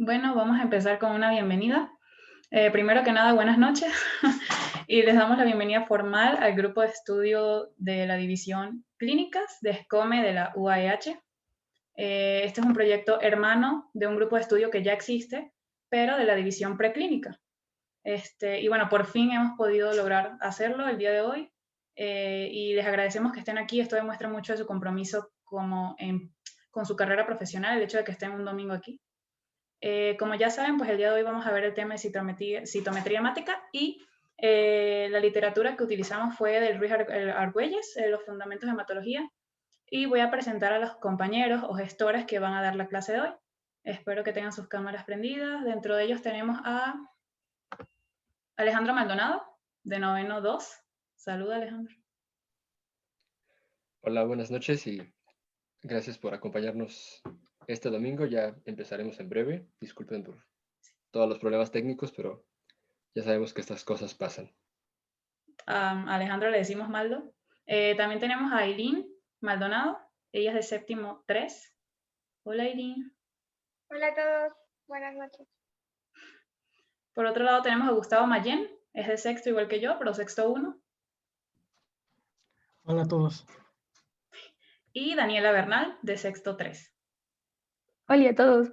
Bueno, vamos a empezar con una bienvenida. Primero que nada, buenas noches y les damos la bienvenida formal al grupo de estudio de la división Clínicas de SCOME de la UAEH. Este es un proyecto hermano de un grupo de estudio que ya existe, pero de la división preclínica. Y bueno, por fin hemos podido lograr hacerlo el día de hoy y les agradecemos que estén aquí. Esto demuestra mucho de su compromiso con su carrera profesional, el hecho de que estén un domingo aquí. Como ya saben, pues el día de hoy vamos a ver el tema de citometría hemática y la literatura que utilizamos fue del Ruiz Argüelles, Los fundamentos de hematología, y voy a presentar a los compañeros o gestores que van a dar la clase de hoy. Espero que tengan sus cámaras prendidas. Dentro de ellos tenemos a Alejandro Maldonado, de noveno 2. Saluda, Alejandro. Hola, buenas noches y gracias por acompañarnos este domingo. Ya empezaremos en breve. Disculpen por todos los problemas técnicos, pero ya sabemos que estas cosas pasan. A Alejandro le decimos Maldo. También tenemos a Aileen Maldonado. Ella es de séptimo 3. Hola, Aileen. Hola a todos, buenas noches. Por otro lado tenemos a Gustavo Mayén, es de sexto igual que yo, pero sexto 1. Hola a todos. Y Daniela Bernal, de sexto 3. Hola a todos.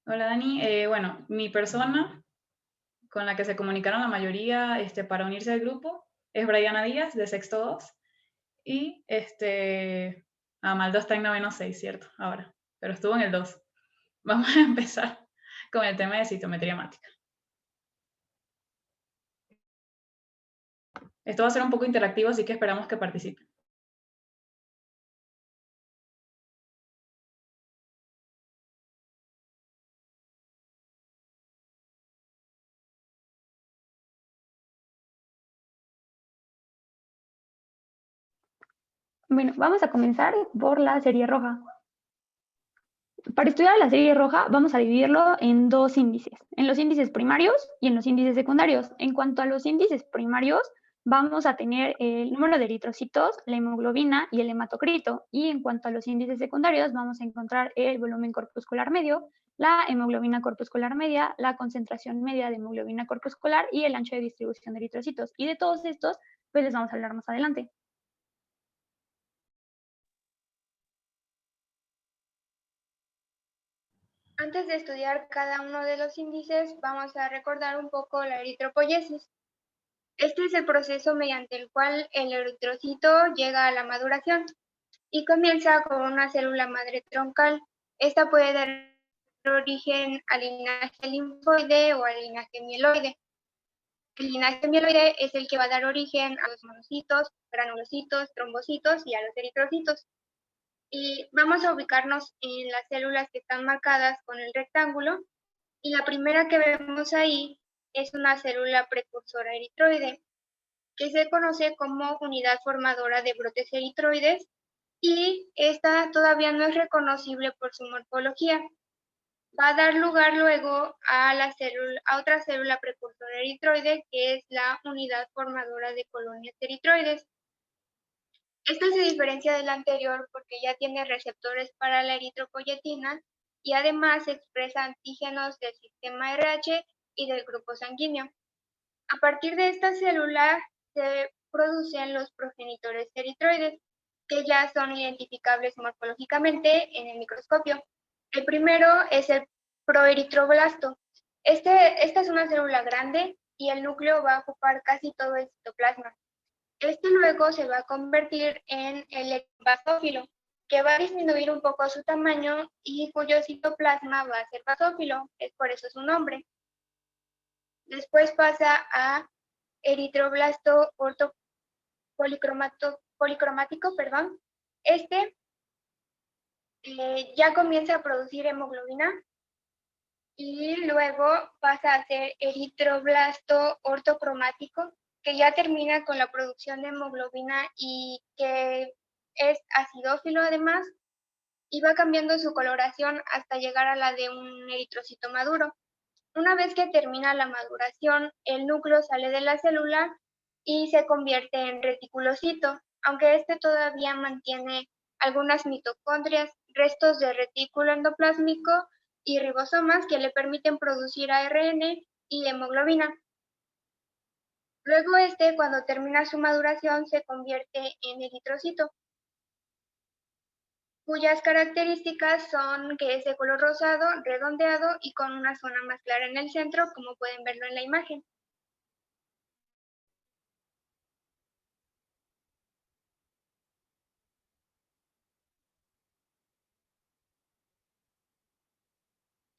Hola Dani, bueno, mi persona con la que se comunicaron la mayoría para unirse al grupo es Briana Díaz, de sexto 2. Y Amaldo está en noveno 6, ¿cierto? Ahora, pero estuvo en el 2. Vamos a empezar con el tema de citometría hemática. Esto va a ser un poco interactivo, así que esperamos que participen. Bueno, vamos a comenzar por la serie roja. Para estudiar la serie roja vamos a dividirlo en dos índices, en los índices primarios y en los índices secundarios. En cuanto a los índices primarios, vamos a tener el número de eritrocitos, la hemoglobina y el hematocrito. Y en cuanto a los índices secundarios, vamos a encontrar el volumen corpuscular medio, la hemoglobina corpuscular media, la concentración media de hemoglobina corpuscular y el ancho de distribución de eritrocitos. Y de todos estos, pues les vamos a hablar más adelante. Antes de estudiar cada uno de los índices, vamos a recordar un poco la eritropoyesis. Este es el proceso mediante el cual el eritrocito llega a la maduración y comienza con una célula madre troncal. Esta puede dar origen al linaje linfoide o al linaje mieloide. El linaje mieloide es el que va a dar origen a los monocitos, granulocitos, trombocitos y a los eritrocitos. Y vamos a ubicarnos en las células que están marcadas con el rectángulo. Y la primera que vemos ahí es una célula precursora eritroide, que se conoce como unidad formadora de brotes eritroides, y esta todavía no es reconocible por su morfología. Va a dar lugar luego a otra célula precursora eritroide, que es la unidad formadora de colonias eritroides. Esta se diferencia de la anterior porque ya tiene receptores para la eritropoyetina y además expresa antígenos del sistema RH y del grupo sanguíneo. A partir de esta célula se producen los progenitores eritroides, que ya son identificables morfológicamente en el microscopio. El primero es el proeritroblasto. Esta es una célula grande y el núcleo va a ocupar casi todo el citoplasma. Este luego se va a convertir en el basófilo, que va a disminuir un poco su tamaño y cuyo citoplasma va a ser basófilo, es por eso su nombre. Después pasa a eritroblasto policromático. Este ya comienza a producir hemoglobina y luego pasa a ser eritroblasto ortocromático, que ya termina con la producción de hemoglobina y que es acidófilo además, y va cambiando su coloración hasta llegar a la de un eritrocito maduro. Una vez que termina la maduración, el núcleo sale de la célula y se convierte en reticulocito, aunque este todavía mantiene algunas mitocondrias restos de retículo endoplásmico y ribosomas que le permiten producir ARN y hemoglobina. Luego cuando termina su maduración, se convierte en eritrocito, cuyas características son que es de color rosado, redondeado y con una zona más clara en el centro, como pueden verlo en la imagen.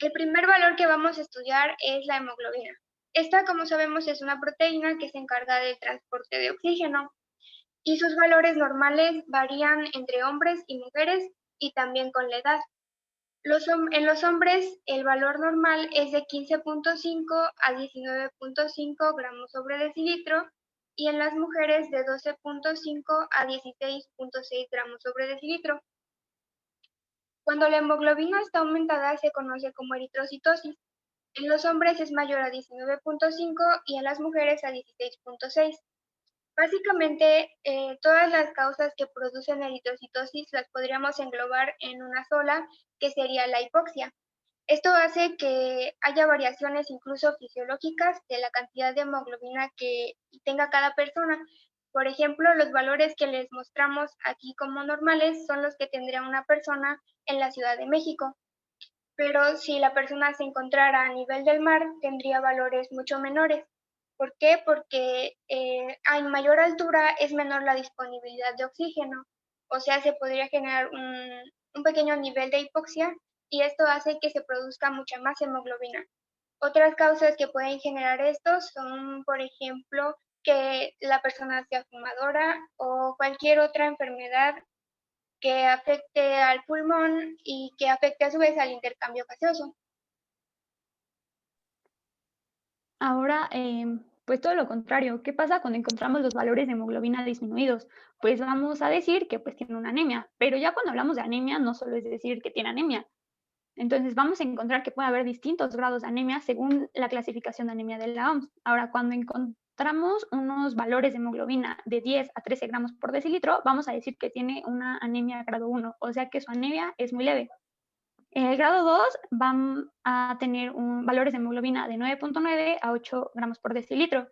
El primer valor que vamos a estudiar es la hemoglobina. Esta, como sabemos, es una proteína que se encarga del transporte de oxígeno y sus valores normales varían entre hombres y mujeres y también con la edad. En los hombres, el valor normal es de 15.5 a 19.5 gramos sobre decilitro y en las mujeres de 12.5 a 16.6 gramos sobre decilitro. Cuando la hemoglobina está aumentada se conoce como eritrocitosis. En los hombres es mayor a 19.5 y en las mujeres a 16.6. Básicamente, todas las causas que producen eritrocitosis las podríamos englobar en una sola, que sería la hipoxia. Esto hace que haya variaciones incluso fisiológicas de la cantidad de hemoglobina que tenga cada persona. Por ejemplo, los valores que les mostramos aquí como normales son los que tendría una persona en la Ciudad de México. Pero si la persona se encontrara a nivel del mar, tendría valores mucho menores. ¿Por qué? Porque a mayor altura es menor la disponibilidad de oxígeno. O sea, se podría generar un pequeño nivel de hipoxia y esto hace que se produzca mucha más hemoglobina. Otras causas que pueden generar esto son, por ejemplo, que la persona sea fumadora o cualquier otra enfermedad que afecte al pulmón y que afecte a su vez al intercambio gaseoso. Ahora, pues todo lo contrario. ¿Qué pasa cuando encontramos los valores de hemoglobina disminuidos? Pues vamos a decir que pues tiene una anemia, pero ya cuando hablamos de anemia no solo es decir que tiene anemia. Entonces vamos a encontrar que puede haber distintos grados de anemia según la clasificación de anemia de la OMS. Ahora, cuando encontramos unos valores de hemoglobina de 10 a 13 gramos por decilitro, vamos a decir que tiene una anemia grado 1, o sea que su anemia es muy leve. En el grado 2 van a tener valores de hemoglobina de 9.9 a 8 gramos por decilitro.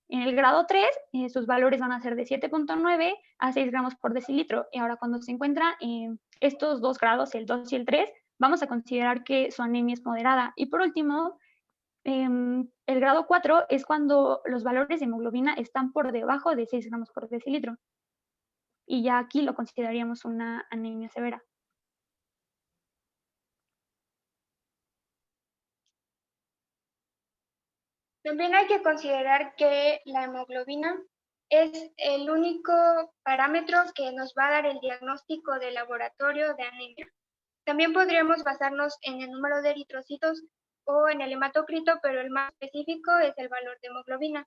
En el grado 3, sus valores van a ser de 7.9 a 6 gramos por decilitro. Y ahora cuando se encuentran estos dos grados, el 2 y el 3, vamos a considerar que su anemia es moderada. Y por último, el grado 4 es cuando los valores de hemoglobina están por debajo de 6 gramos por decilitro. Y ya aquí lo consideraríamos una anemia severa. También hay que considerar que la hemoglobina es el único parámetro que nos va a dar el diagnóstico de laboratorio de anemia. También podríamos basarnos en el número de eritrocitos o en el hematocrito, pero el más específico es el valor de hemoglobina.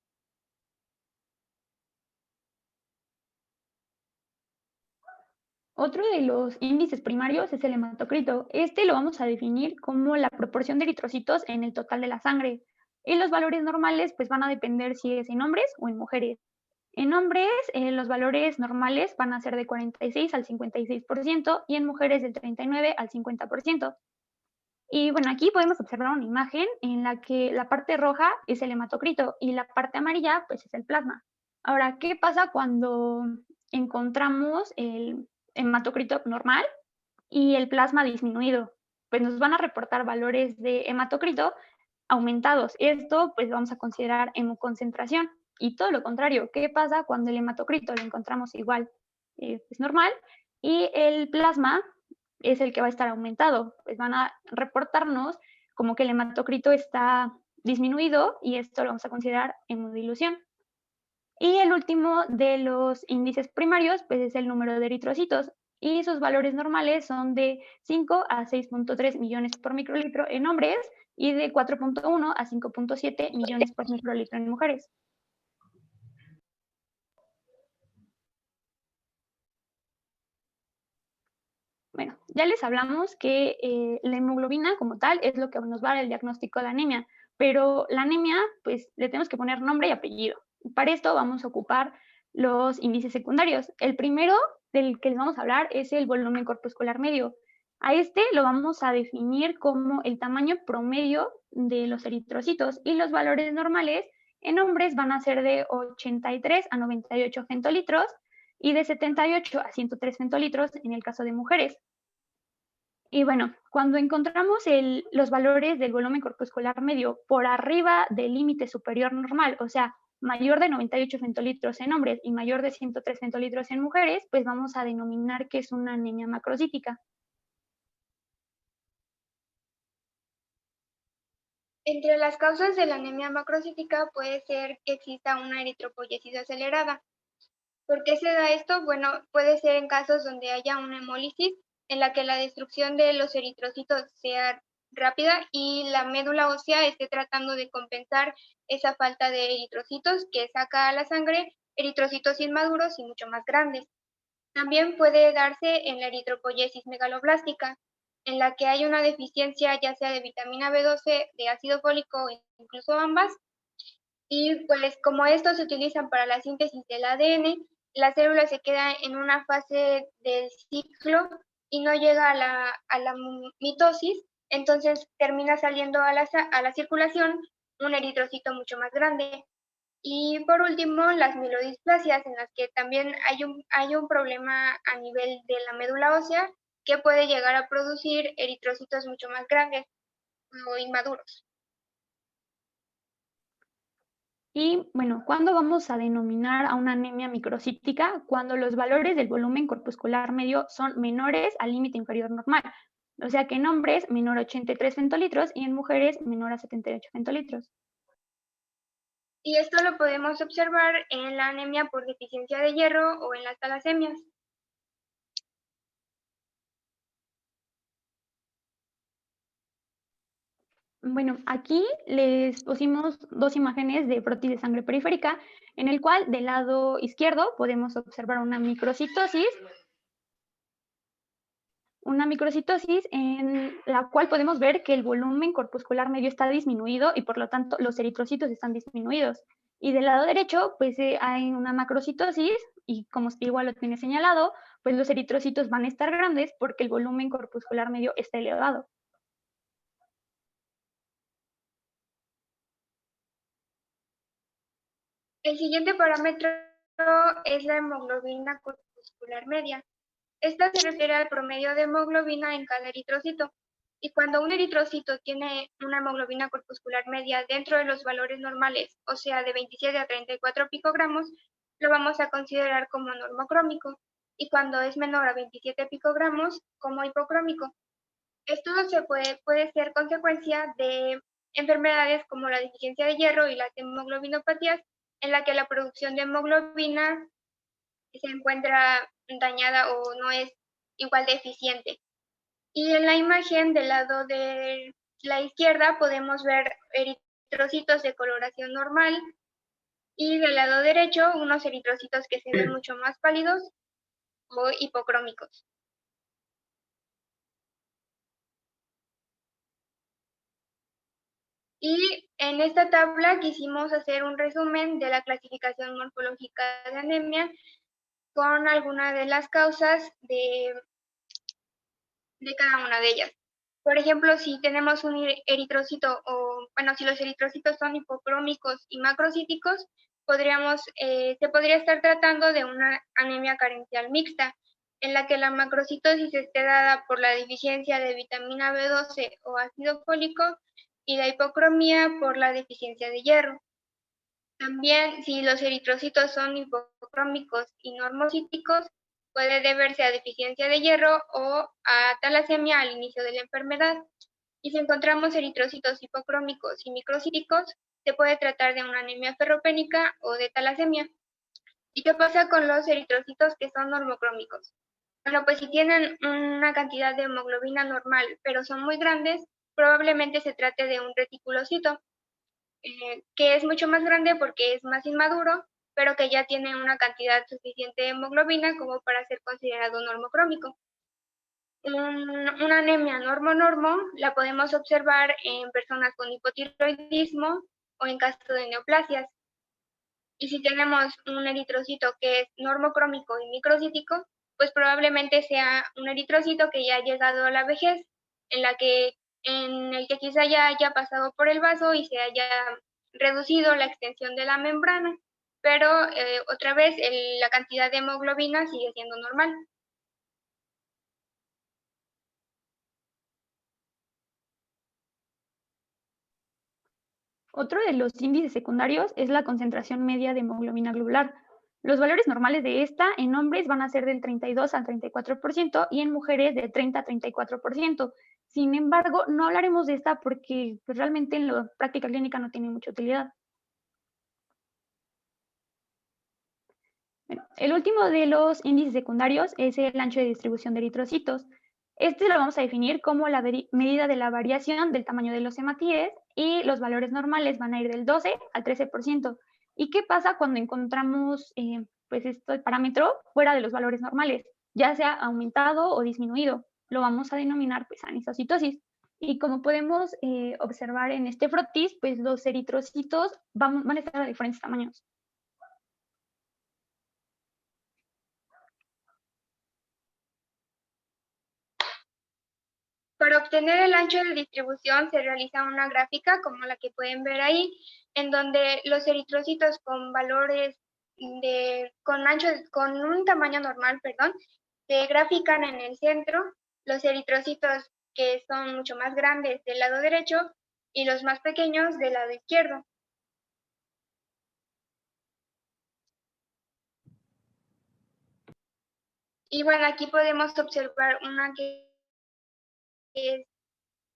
Otro de los índices primarios es el hematocrito. Este lo vamos a definir como la proporción de eritrocitos en el total de la sangre. Y los valores normales pues van a depender si es en hombres o en mujeres. En hombres, los valores normales van a ser de 46 al 56% y en mujeres del 39 al 50%. Y bueno, aquí podemos observar una imagen en la que la parte roja es el hematocrito y la parte amarilla pues es el plasma. Ahora, ¿qué pasa cuando encontramos el hematocrito normal y el plasma disminuido? Pues nos van a reportar valores de hematocrito aumentados. Esto pues vamos a considerar hemoconcentración. Y todo lo contrario, ¿qué pasa cuando el hematocrito lo encontramos igual? Es normal y el plasma es el que va a estar aumentado. Pues van a reportarnos como que el hematocrito está disminuido y esto lo vamos a considerar hemodilución. Y el último de los índices primarios pues es el número de eritrocitos y sus valores normales son de 5 a 6.3 millones por microlitro en hombres y de 4.1 a 5.7 millones por microlitro en mujeres. Bueno, ya les hablamos que la hemoglobina como tal es lo que nos va a dar el diagnóstico de anemia, pero la anemia pues le tenemos que poner nombre y apellido. Para esto vamos a ocupar los índices secundarios. El primero del que les vamos a hablar es el volumen corpuscular medio. A este lo vamos a definir como el tamaño promedio de los eritrocitos y los valores normales en hombres van a ser de 83 a 98 femtolitros y de 78 a 103 femtolitros en el caso de mujeres. Y bueno, cuando encontramos los valores del volumen corpuscular medio por arriba del límite superior normal, o sea, mayor de 98 femtolitros en hombres y mayor de 103 femtolitros en mujeres, pues vamos a denominar que es una anemia macrocítica. Entre las causas de la anemia macrocítica puede ser que exista una eritropoyesis acelerada. ¿Por qué se da esto? Bueno, puede ser en casos donde haya una hemólisis en la que la destrucción de los eritrocitos sea rápida y la médula ósea esté tratando de compensar esa falta de eritrocitos que saca a la sangre eritrocitos inmaduros y mucho más grandes. También puede darse en la eritropoyesis megaloblástica, en la que hay una deficiencia ya sea de vitamina B12, de ácido fólico o incluso ambas. Y pues como estos se utilizan para la síntesis del ADN, la célula se queda en una fase del ciclo y no llega a la mitosis, entonces termina saliendo a la circulación un eritrocito mucho más grande. Y por último, las mielodisplasias, en las que también hay un problema a nivel de la médula ósea que puede llegar a producir eritrocitos mucho más grandes o inmaduros. Y bueno, ¿cuándo vamos a denominar a una anemia microcítica? Cuando los valores del volumen corpuscular medio son menores al límite inferior normal. O sea que en hombres menor a 83 femtolitros y en mujeres menor a 78 femtolitros. Y esto lo podemos observar en la anemia por deficiencia de hierro o en las talasemias. Bueno, aquí les pusimos dos imágenes de prótesis de sangre periférica, en el cual del lado izquierdo podemos observar una microcitosis en la cual podemos ver que el volumen corpuscular medio está disminuido y por lo tanto los eritrocitos están disminuidos. Y del lado derecho, pues hay una macrocitosis y como igual lo tiene señalado, pues los eritrocitos van a estar grandes porque el volumen corpuscular medio está elevado. El siguiente parámetro es la hemoglobina corpuscular media. Esta se refiere al promedio de hemoglobina en cada eritrocito. Y cuando un eritrocito tiene una hemoglobina corpuscular media dentro de los valores normales, o sea, de 27 a 34 picogramos, lo vamos a considerar como normocrómico. Y cuando es menor a 27 picogramos, como hipocrómico. Esto puede ser consecuencia de enfermedades como la deficiencia de hierro y las hemoglobinopatías, en la que la producción de hemoglobina se encuentra dañada o no es igual de eficiente. Y en la imagen del lado de la izquierda podemos ver eritrocitos de coloración normal y del lado derecho unos eritrocitos que se ven mucho más pálidos o hipocrómicos. Y en esta tabla quisimos hacer un resumen de la clasificación morfológica de anemia con algunas de las causas de cada una de ellas. Por ejemplo, si tenemos un eritrocito si los eritrocitos son hipocrómicos y macrocíticos, se podría estar tratando de una anemia carencial mixta, en la que la macrocitosis esté dada por la deficiencia de vitamina B12 o ácido fólico y la hipocromía por la deficiencia de hierro. También, si los eritrocitos son hipocrómicos y normocíticos, puede deberse a deficiencia de hierro o a talasemia al inicio de la enfermedad. Y si encontramos eritrocitos hipocrómicos y microcíticos, se puede tratar de una anemia ferropénica o de talasemia. ¿Y qué pasa con los eritrocitos que son normocrómicos? Bueno, pues si tienen una cantidad de hemoglobina normal, pero son muy grandes, probablemente se trate de un reticulocito, que es mucho más grande porque es más inmaduro, pero que ya tiene una cantidad suficiente de hemoglobina como para ser considerado normocrómico. Una anemia normo-normo la podemos observar en personas con hipotiroidismo o en caso de neoplasias. Y si tenemos un eritrocito que es normocrómico y microcítico, pues probablemente sea un eritrocito que ya ha llegado a la vejez, en el que quizá ya haya pasado por el vaso y se haya reducido la extensión de la membrana, pero otra vez la cantidad de hemoglobina sigue siendo normal. Otro de los índices secundarios es la concentración media de hemoglobina globular. Los valores normales de esta en hombres van a ser del 32 al 34% y en mujeres del 30 a 34%. Sin embargo, no hablaremos de esta porque pues, realmente en la práctica clínica no tiene mucha utilidad. Bueno, el último de los índices secundarios es el ancho de distribución de eritrocitos. Este lo vamos a definir como la medida de la variación del tamaño de los hematíes y los valores normales van a ir del 12 al 13%. ¿Y qué pasa cuando encontramos pues este parámetro fuera de los valores normales, ya sea aumentado o disminuido? Lo vamos a denominar pues anisocitosis. Y como podemos observar en este frotis, pues los eritrocitos van a estar a diferentes tamaños. Para obtener el ancho de distribución se realiza una gráfica como la que pueden ver ahí, en donde los eritrocitos con valores con un tamaño normal, se grafican en el centro, los eritrocitos que son mucho más grandes del lado derecho y los más pequeños del lado izquierdo. Y bueno, aquí podemos observar una que es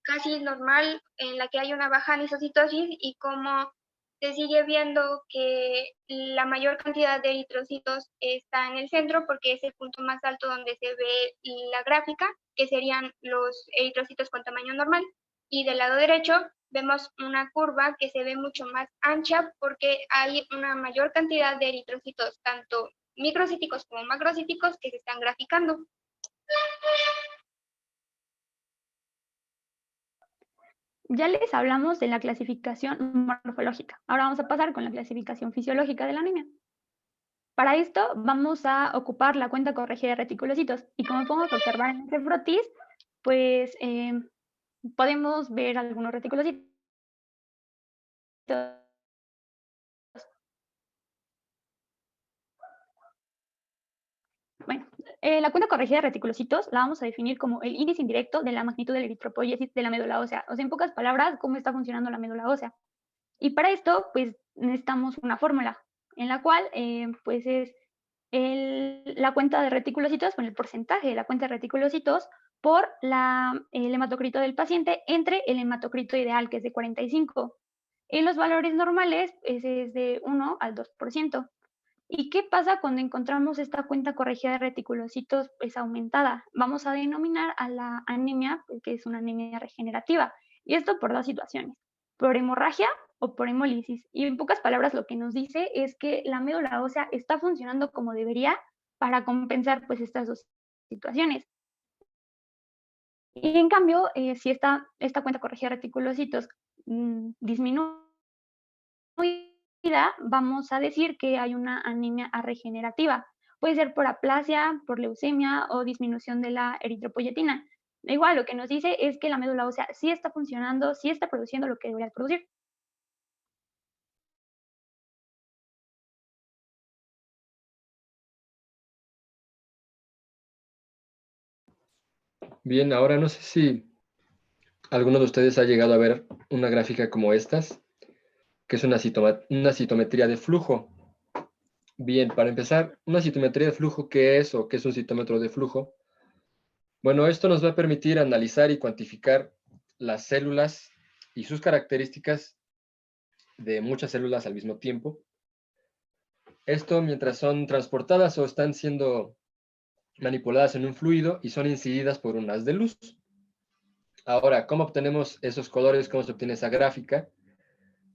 casi normal, en la que hay una baja anisocitosis y como se sigue viendo que la mayor cantidad de eritrocitos está en el centro porque es el punto más alto donde se ve la gráfica, que serían los eritrocitos con tamaño normal. Y del lado derecho vemos una curva que se ve mucho más ancha porque hay una mayor cantidad de eritrocitos, tanto microcíticos como macrocíticos, que se están graficando. Ya les hablamos de la clasificación morfológica. Ahora vamos a pasar con la clasificación fisiológica de la anemia. Para esto vamos a ocupar la cuenta corregida de reticulocitos. Y como podemos observar en este frotis, pues podemos ver algunos reticulocitos. Bueno, la cuenta corregida de reticulocitos la vamos a definir como el índice indirecto de la magnitud del eritropoiesis de la médula ósea. O sea, en pocas palabras, cómo está funcionando la médula ósea. Y para esto, pues necesitamos una fórmula en la cual, pues es la cuenta de reticulocitos, con el porcentaje de la cuenta de reticulocitos por el hematocrito del paciente entre el hematocrito ideal, que es de 45. En los valores normales, ese es de 1 al 2%. ¿Y qué pasa cuando encontramos esta cuenta corregida de reticulocitos pues, aumentada? Vamos a denominar a la anemia, pues, que es una anemia regenerativa. Y esto por dos situaciones, por hemorragia o por hemólisis. Y en pocas palabras lo que nos dice es que la médula ósea está funcionando como debería para compensar pues, estas dos situaciones. Y en cambio, si esta cuenta corregida de reticulocitos disminuye, vamos a decir que hay una anemia regenerativa. Puede ser por aplasia, por leucemia o disminución de la eritropoyetina. Igual, lo que nos dice es que la médula ósea sí está funcionando, sí está produciendo lo que debería producir. Bien, ahora no sé si alguno de ustedes ha llegado a ver una gráfica como estas, que es una citometría de flujo. Bien, para empezar, una citometría de flujo, ¿qué es o qué es un citómetro de flujo? Bueno, esto nos va a permitir analizar y cuantificar las células y sus características de muchas células al mismo tiempo. Esto mientras son transportadas o están siendo manipuladas en un fluido y son incididas por un haz de luz. Ahora, ¿cómo obtenemos esos colores? ¿Cómo se obtiene esa gráfica?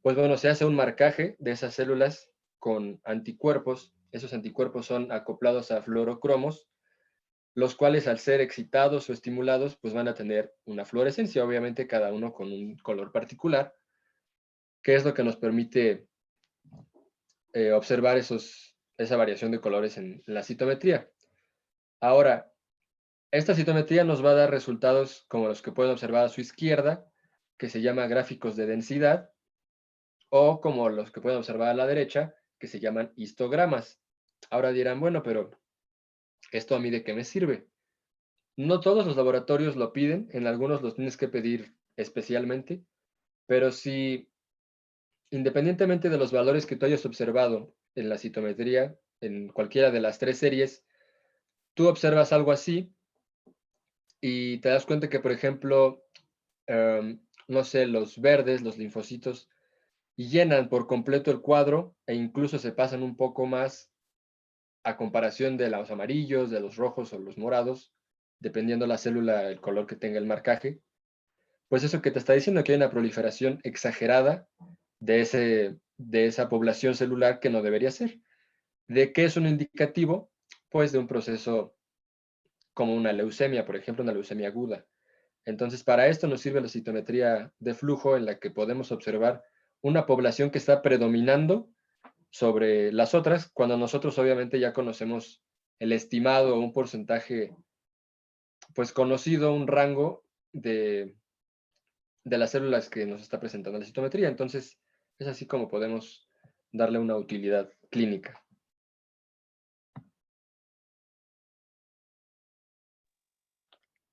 Pues bueno, se hace un marcaje de esas células con anticuerpos. Esos anticuerpos son acoplados a fluorocromos, los cuales al ser excitados o estimulados, pues van a tener una fluorescencia, obviamente cada uno con un color particular, que es lo que nos permite observar esa variación de colores en la citometría. Ahora, esta citometría nos va a dar resultados como los que pueden observar a su izquierda, que se llama gráficos de densidad, o como los que pueden observar a la derecha, que se llaman histogramas. Ahora dirán, bueno, pero ¿esto a mí de qué me sirve? No todos los laboratorios lo piden, en algunos los tienes que pedir especialmente, pero si independientemente de los valores que tú hayas observado en la citometría, en cualquiera de las 3 series, tú observas algo así y te das cuenta que, por ejemplo, no sé, los verdes, los linfocitos, llenan por completo el cuadro e incluso se pasan un poco más a comparación de los amarillos, de los rojos o los morados, dependiendo la célula, el color que tenga el marcaje. Pues eso que te está diciendo, que hay una proliferación exagerada de esa población celular que no debería ser. ¿De qué es un indicativo? Pues de un proceso como una leucemia, por ejemplo, una leucemia aguda. Entonces, para esto nos sirve la citometría de flujo, en la que podemos observar una población que está predominando sobre las otras, cuando nosotros obviamente ya conocemos el estimado o un porcentaje, pues conocido, un rango de las células que nos está presentando la citometría. Entonces, es así como podemos darle una utilidad clínica.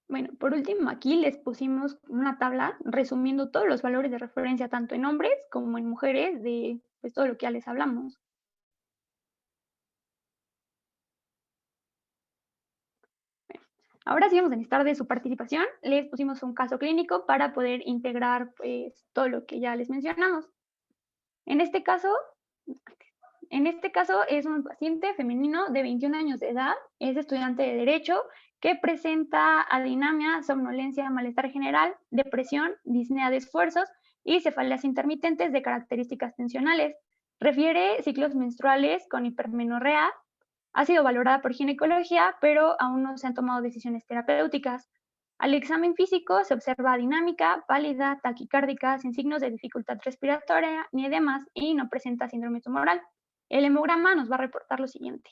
Bueno, por último, aquí les pusimos una tabla resumiendo todos los valores de referencia, tanto en hombres como en mujeres, de pues, todo lo que ya les hablamos. Ahora sí vamos a necesitar de su participación. Les pusimos un caso clínico para poder integrar pues, todo lo que ya les mencionamos. En este caso es un paciente femenino de 21 años de edad, es estudiante de Derecho, que presenta adinamia, somnolencia, malestar general, depresión, disnea de esfuerzos y cefaleas intermitentes de características tensionales. Refiere ciclos menstruales con hipermenorrea. Ha sido valorada por ginecología, pero aún no se han tomado decisiones terapéuticas. Al examen físico se observa dinámica, pálida, taquicárdica, sin signos de dificultad respiratoria ni edemas y no presenta síndrome tumoral. El hemograma nos va a reportar lo siguiente.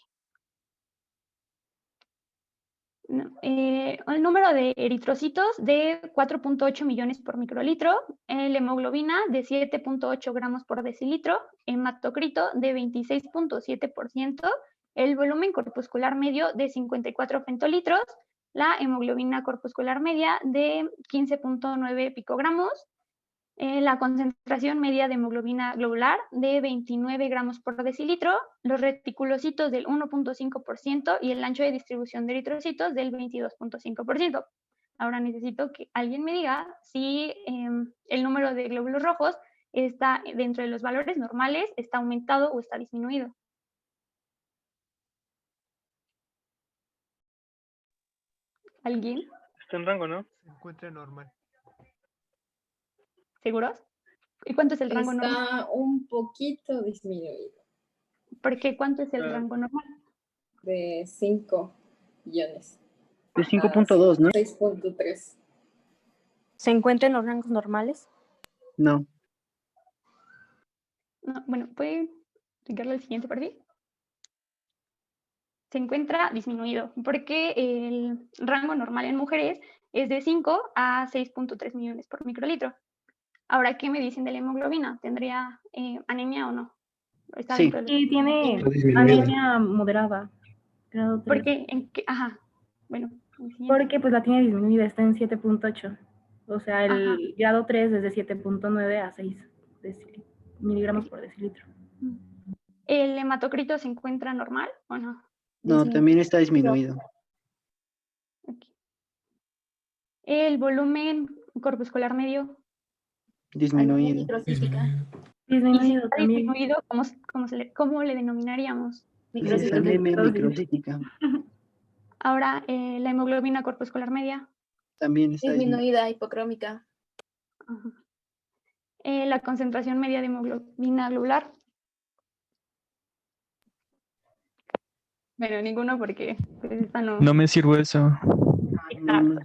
El número de eritrocitos de 4.8 millones por microlitro, la hemoglobina de 7.8 gramos por decilitro, hematocrito de 26.7%, el volumen corpuscular medio de 54 femtolitros, la hemoglobina corpuscular media de 15.9 picogramos, la concentración media de hemoglobina globular de 29 gramos por decilitro, los reticulocitos del 1.5% y el ancho de distribución de eritrocitos del 22.5%. Ahora necesito que alguien me diga si el número de glóbulos rojos está dentro de los valores normales, está aumentado o está disminuido. ¿Alguien? Está en rango, ¿no? Se encuentra normal. ¿Seguros? ¿Y cuánto es el rango normal? Está un poquito disminuido, ¿Por qué? ¿Cuánto es el rango normal? de 5 millones. De 5.2, ¿no? 6.3. ¿Se encuentra en los rangos normales? No. No, bueno, ¿puede explicarle el siguiente perfil? Se encuentra disminuido porque el rango normal en mujeres es de 5 a 6.3 millones por microlitro. Ahora, ¿qué me dicen de la hemoglobina? ¿Tendría anemia o no? ¿Está Sí. dentro de los- Sí, tiene Está disminuido. anemia moderada, grado 3. ¿Por qué? ¿En qué? Ajá. Bueno, el siguiente. Porque pues la tiene disminuida, está en 7.8. O sea, el Ajá. grado 3 es de 7.9 a 6 miligramos por decilitro. ¿El hematocrito se encuentra normal o no? No, también está disminuido. Ok. ¿El volumen corpuscular medio? Disminuido. Microcítica. Y si Disminuido está también. disminuido, ¿cómo le denominaríamos? Está anemia microcítica. Ahora, la hemoglobina corpuscular media. También está disminuida. Disminuida, hipocrómica. Ajá. La concentración media de hemoglobina globular. Bueno, ninguno porque pues, esta no. No me sirve eso. No,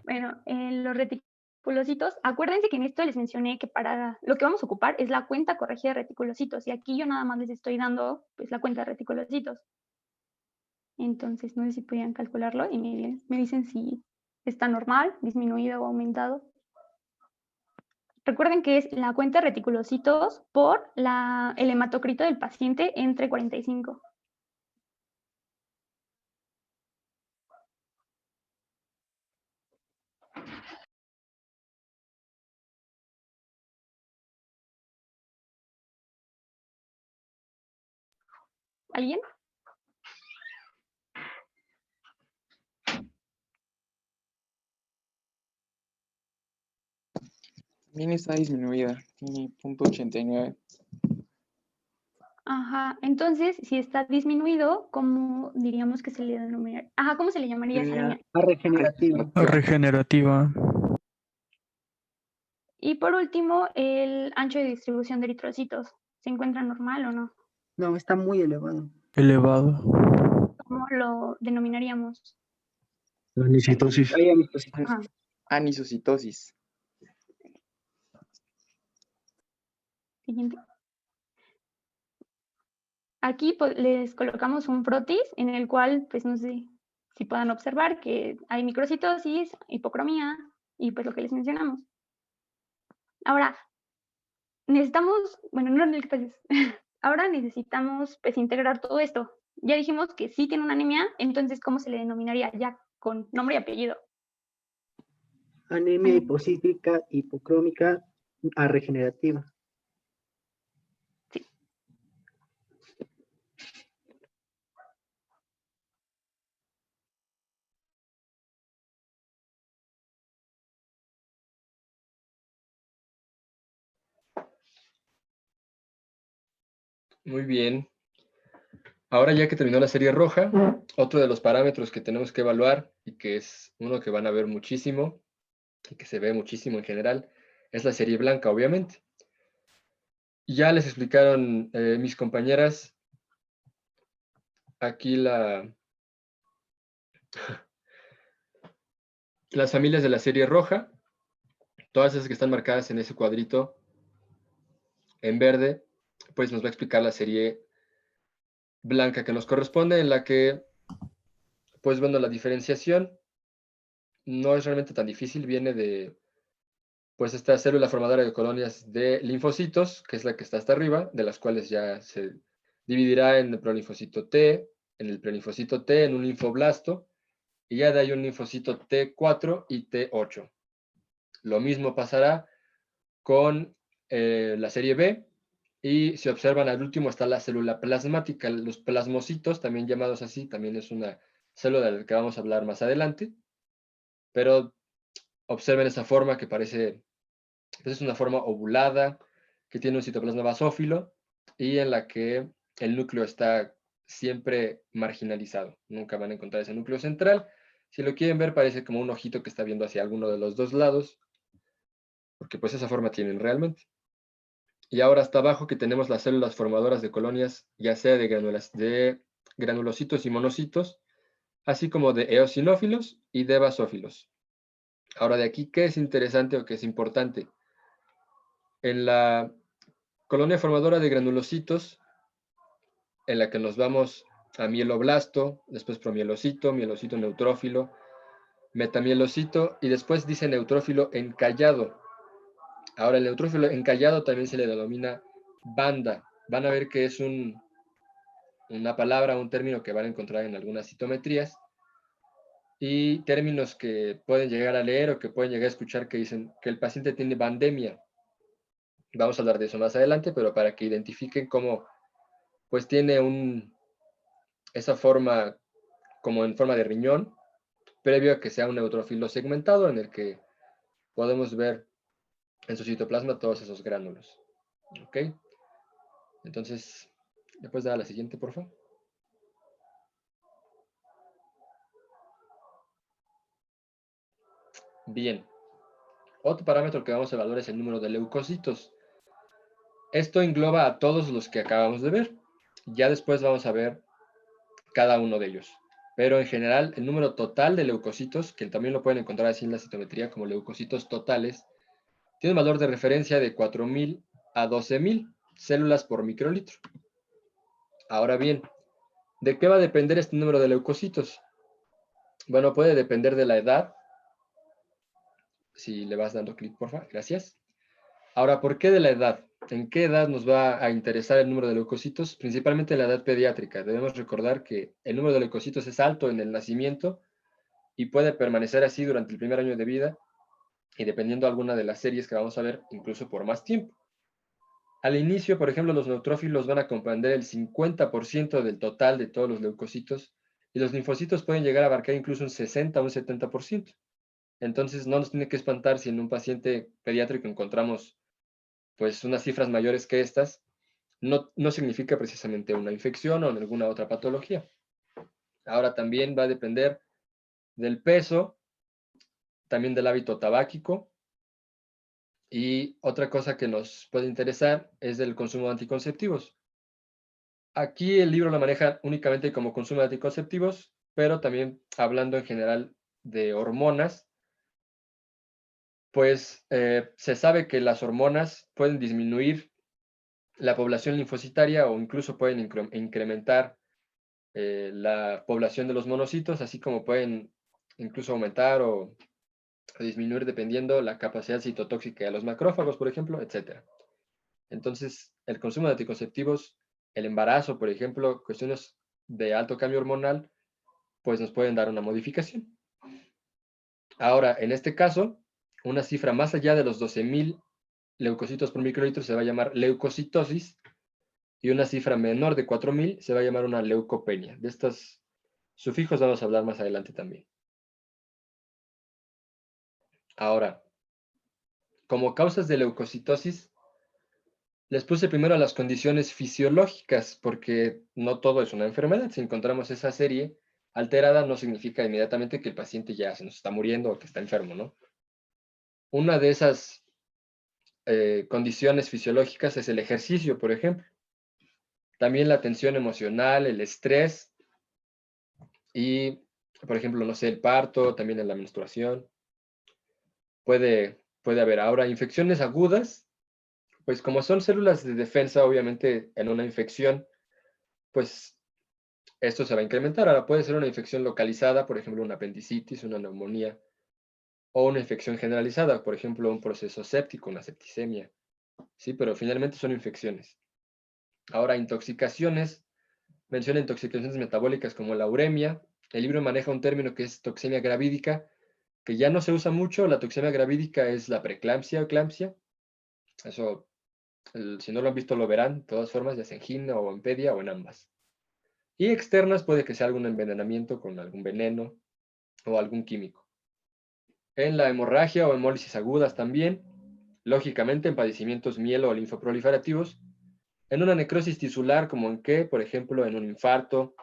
Bueno, los reticulocitos, acuérdense que en esto les mencioné que para lo que vamos a ocupar es la cuenta corregida de reticulocitos y aquí yo nada más les estoy dando pues la cuenta de reticulocitos. Entonces, no sé si podían calcularlo y me dicen si está normal, disminuido o aumentado. Recuerden que es la cuenta de reticulocitos por el hematocrito del paciente entre 45. ¿Alguien? También está disminuida, tiene 0.89. Ajá, entonces, si está disminuido, ¿cómo diríamos que se le denomina? Ajá, ¿cómo se le llamaría esa anemia? Regenerativa. Regenerativa. Y por último, el ancho de distribución de eritrocitos. ¿Se encuentra normal o no? No, está muy elevado. Elevado. ¿Cómo lo denominaríamos? Anisitosis. Hay amistosis. Ajá. Anisocitosis. Siguiente. Aquí les colocamos un frotis en el cual, pues no sé si puedan observar que hay microcitosis, hipocromía y pues lo que les mencionamos. Ahora, necesitamos, bueno, no el que ahora necesitamos pues integrar todo esto. Ya dijimos que sí tiene una anemia, entonces ¿cómo se le denominaría? Ya con nombre y apellido. Anemia hipocítica, hipocrómica, regenerativa. Sí. Muy bien. Ahora ya que terminó la serie roja, otro de los parámetros que tenemos que evaluar y que es uno que van a ver muchísimo y que se ve muchísimo en general, es la serie blanca, obviamente. Ya les explicaron mis compañeras aquí las familias de la serie roja, todas esas que están marcadas en ese cuadrito en verde, pues nos va a explicar la serie blanca que nos corresponde, en la que, pues bueno, la diferenciación no es realmente tan difícil, viene de, pues esta célula formadora de colonias de linfocitos, que es la que está hasta arriba, de las cuales ya se dividirá en el prolinfocito T, en el prelinfocito T, en un linfoblasto, y ya de ahí un linfocito T4 y T8. Lo mismo pasará con la serie B, y si observan al último está la célula plasmática, los plasmocitos, también llamados así, también es una célula de la que vamos a hablar más adelante, pero observen esa forma que parece, pues es una forma ovulada, que tiene un citoplasma basófilo y en la que el núcleo está siempre marginalizado. Nunca van a encontrar ese núcleo central. Si lo quieren ver, parece como un ojito que está viendo hacia alguno de los dos lados, porque pues esa forma tienen realmente. Y ahora hasta abajo que tenemos las células formadoras de colonias, ya sea de granulocitos y monocitos, así como de eosinófilos y de basófilos. Ahora de aquí, ¿qué es interesante o qué es importante? En la colonia formadora de granulocitos, en la que nos vamos a mieloblasto, después promielocito, mielocito neutrófilo, metamielocito y después dice neutrófilo encallado. Ahora el neutrófilo encallado también se le denomina banda. Van a ver que es una palabra, un término que van a encontrar en algunas citometrías y términos que pueden llegar a leer o que pueden llegar a escuchar que dicen que el paciente tiene bandemia. Vamos a hablar de eso más adelante, pero para que identifiquen cómo pues tiene esa forma como en forma de riñón, previo a que sea un neutrófilo segmentado en el que podemos ver en su citoplasma todos esos gránulos. ¿Ok? Entonces, ¿le puedes dar a la siguiente, por favor? Bien. Otro parámetro que vamos a evaluar es el número de leucocitos. Esto engloba a todos los que acabamos de ver. Ya después vamos a ver cada uno de ellos. Pero en general, el número total de leucocitos, que también lo pueden encontrar así en la citometría como leucocitos totales, tiene un valor de referencia de 4.000 a 12.000 células por microlitro. Ahora bien, ¿De qué va a depender este número de leucocitos? Bueno, puede depender de la edad. Si le vas dando clic, por favor, gracias. Ahora, ¿por qué de la edad? ¿En qué edad nos va a interesar el número de leucocitos? Principalmente en la edad pediátrica. Debemos recordar que el número de leucocitos es alto en el nacimiento y puede permanecer así durante el primer año de vida y dependiendo de alguna de las series que vamos a ver, incluso por más tiempo. Al inicio, por ejemplo, los neutrófilos van a comprender el 50% del total de todos los leucocitos y los linfocitos pueden llegar a abarcar incluso un 60 o un 70%. Entonces, no nos tiene que espantar si en un paciente pediátrico encontramos pues unas cifras mayores que estas, no significa precisamente una infección o alguna otra patología. Ahora también va a depender del peso, también del hábito tabáquico, y otra cosa que nos puede interesar es el consumo de anticonceptivos. Aquí el libro lo maneja únicamente como consumo de anticonceptivos, pero también hablando en general de hormonas, pues se sabe que las hormonas pueden disminuir la población linfocitaria o incluso pueden incrementar la población de los monocitos, así como pueden incluso aumentar o disminuir dependiendo la capacidad citotóxica de los macrófagos, por ejemplo, etc. Entonces, el consumo de anticonceptivos, el embarazo, por ejemplo, cuestiones de alto cambio hormonal, pues nos pueden dar una modificación. Ahora, en este caso, una cifra más allá de los 12,000 leucocitos por microlitro se va a llamar leucocitosis, y una cifra menor de 4,000 se va a llamar una leucopenia. De estos sufijos vamos a hablar más adelante también. Ahora, como causas de leucocitosis, les puse primero las condiciones fisiológicas, porque no todo es una enfermedad. Si encontramos esa serie alterada, no significa inmediatamente que el paciente ya se nos está muriendo o que está enfermo, ¿no? Una de esas condiciones fisiológicas es el ejercicio, por ejemplo. También la tensión emocional, el estrés y, por ejemplo, no sé, el parto, también en la menstruación. Puede haber ahora infecciones agudas, pues como son células de defensa, obviamente en una infección, pues esto se va a incrementar. Ahora puede ser una infección localizada, por ejemplo, una apendicitis, una neumonía, o una infección generalizada, por ejemplo, un proceso séptico, una septicemia. Sí, pero finalmente son infecciones. Ahora, intoxicaciones, menciona intoxicaciones metabólicas como la uremia. El libro maneja un término que es toxemia gravídica, que ya no se usa mucho. La toxemia gravídica es la preeclampsia o eclampsia. Eso, si no lo han visto, lo verán, de todas formas, ya sea en gina o en pedia o en ambas. Y externas puede que sea algún envenenamiento con algún veneno o algún químico. En la hemorragia o hemólisis agudas también, lógicamente en padecimientos mielo o linfoproliferativos, en una necrosis tisular como en qué, por ejemplo, en un infarto,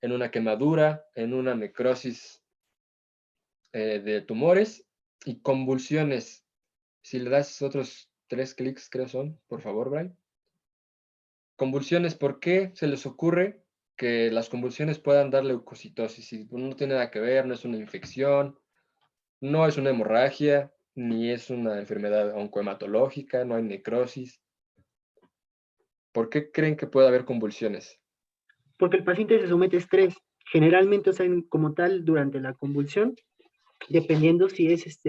en una quemadura, en una necrosis de tumores y convulsiones. Si le das otros 3 clics, creo son, por favor, Brian. Convulsiones, ¿por qué se les ocurre que las convulsiones puedan dar leucocitosis? Si no tiene nada que ver, no es una infección, no es una hemorragia, ni es una enfermedad oncohematológica, no hay necrosis. ¿Por qué creen que puede haber convulsiones? Porque el paciente se somete a estrés. Generalmente, o sea, como tal, durante la convulsión, dependiendo si es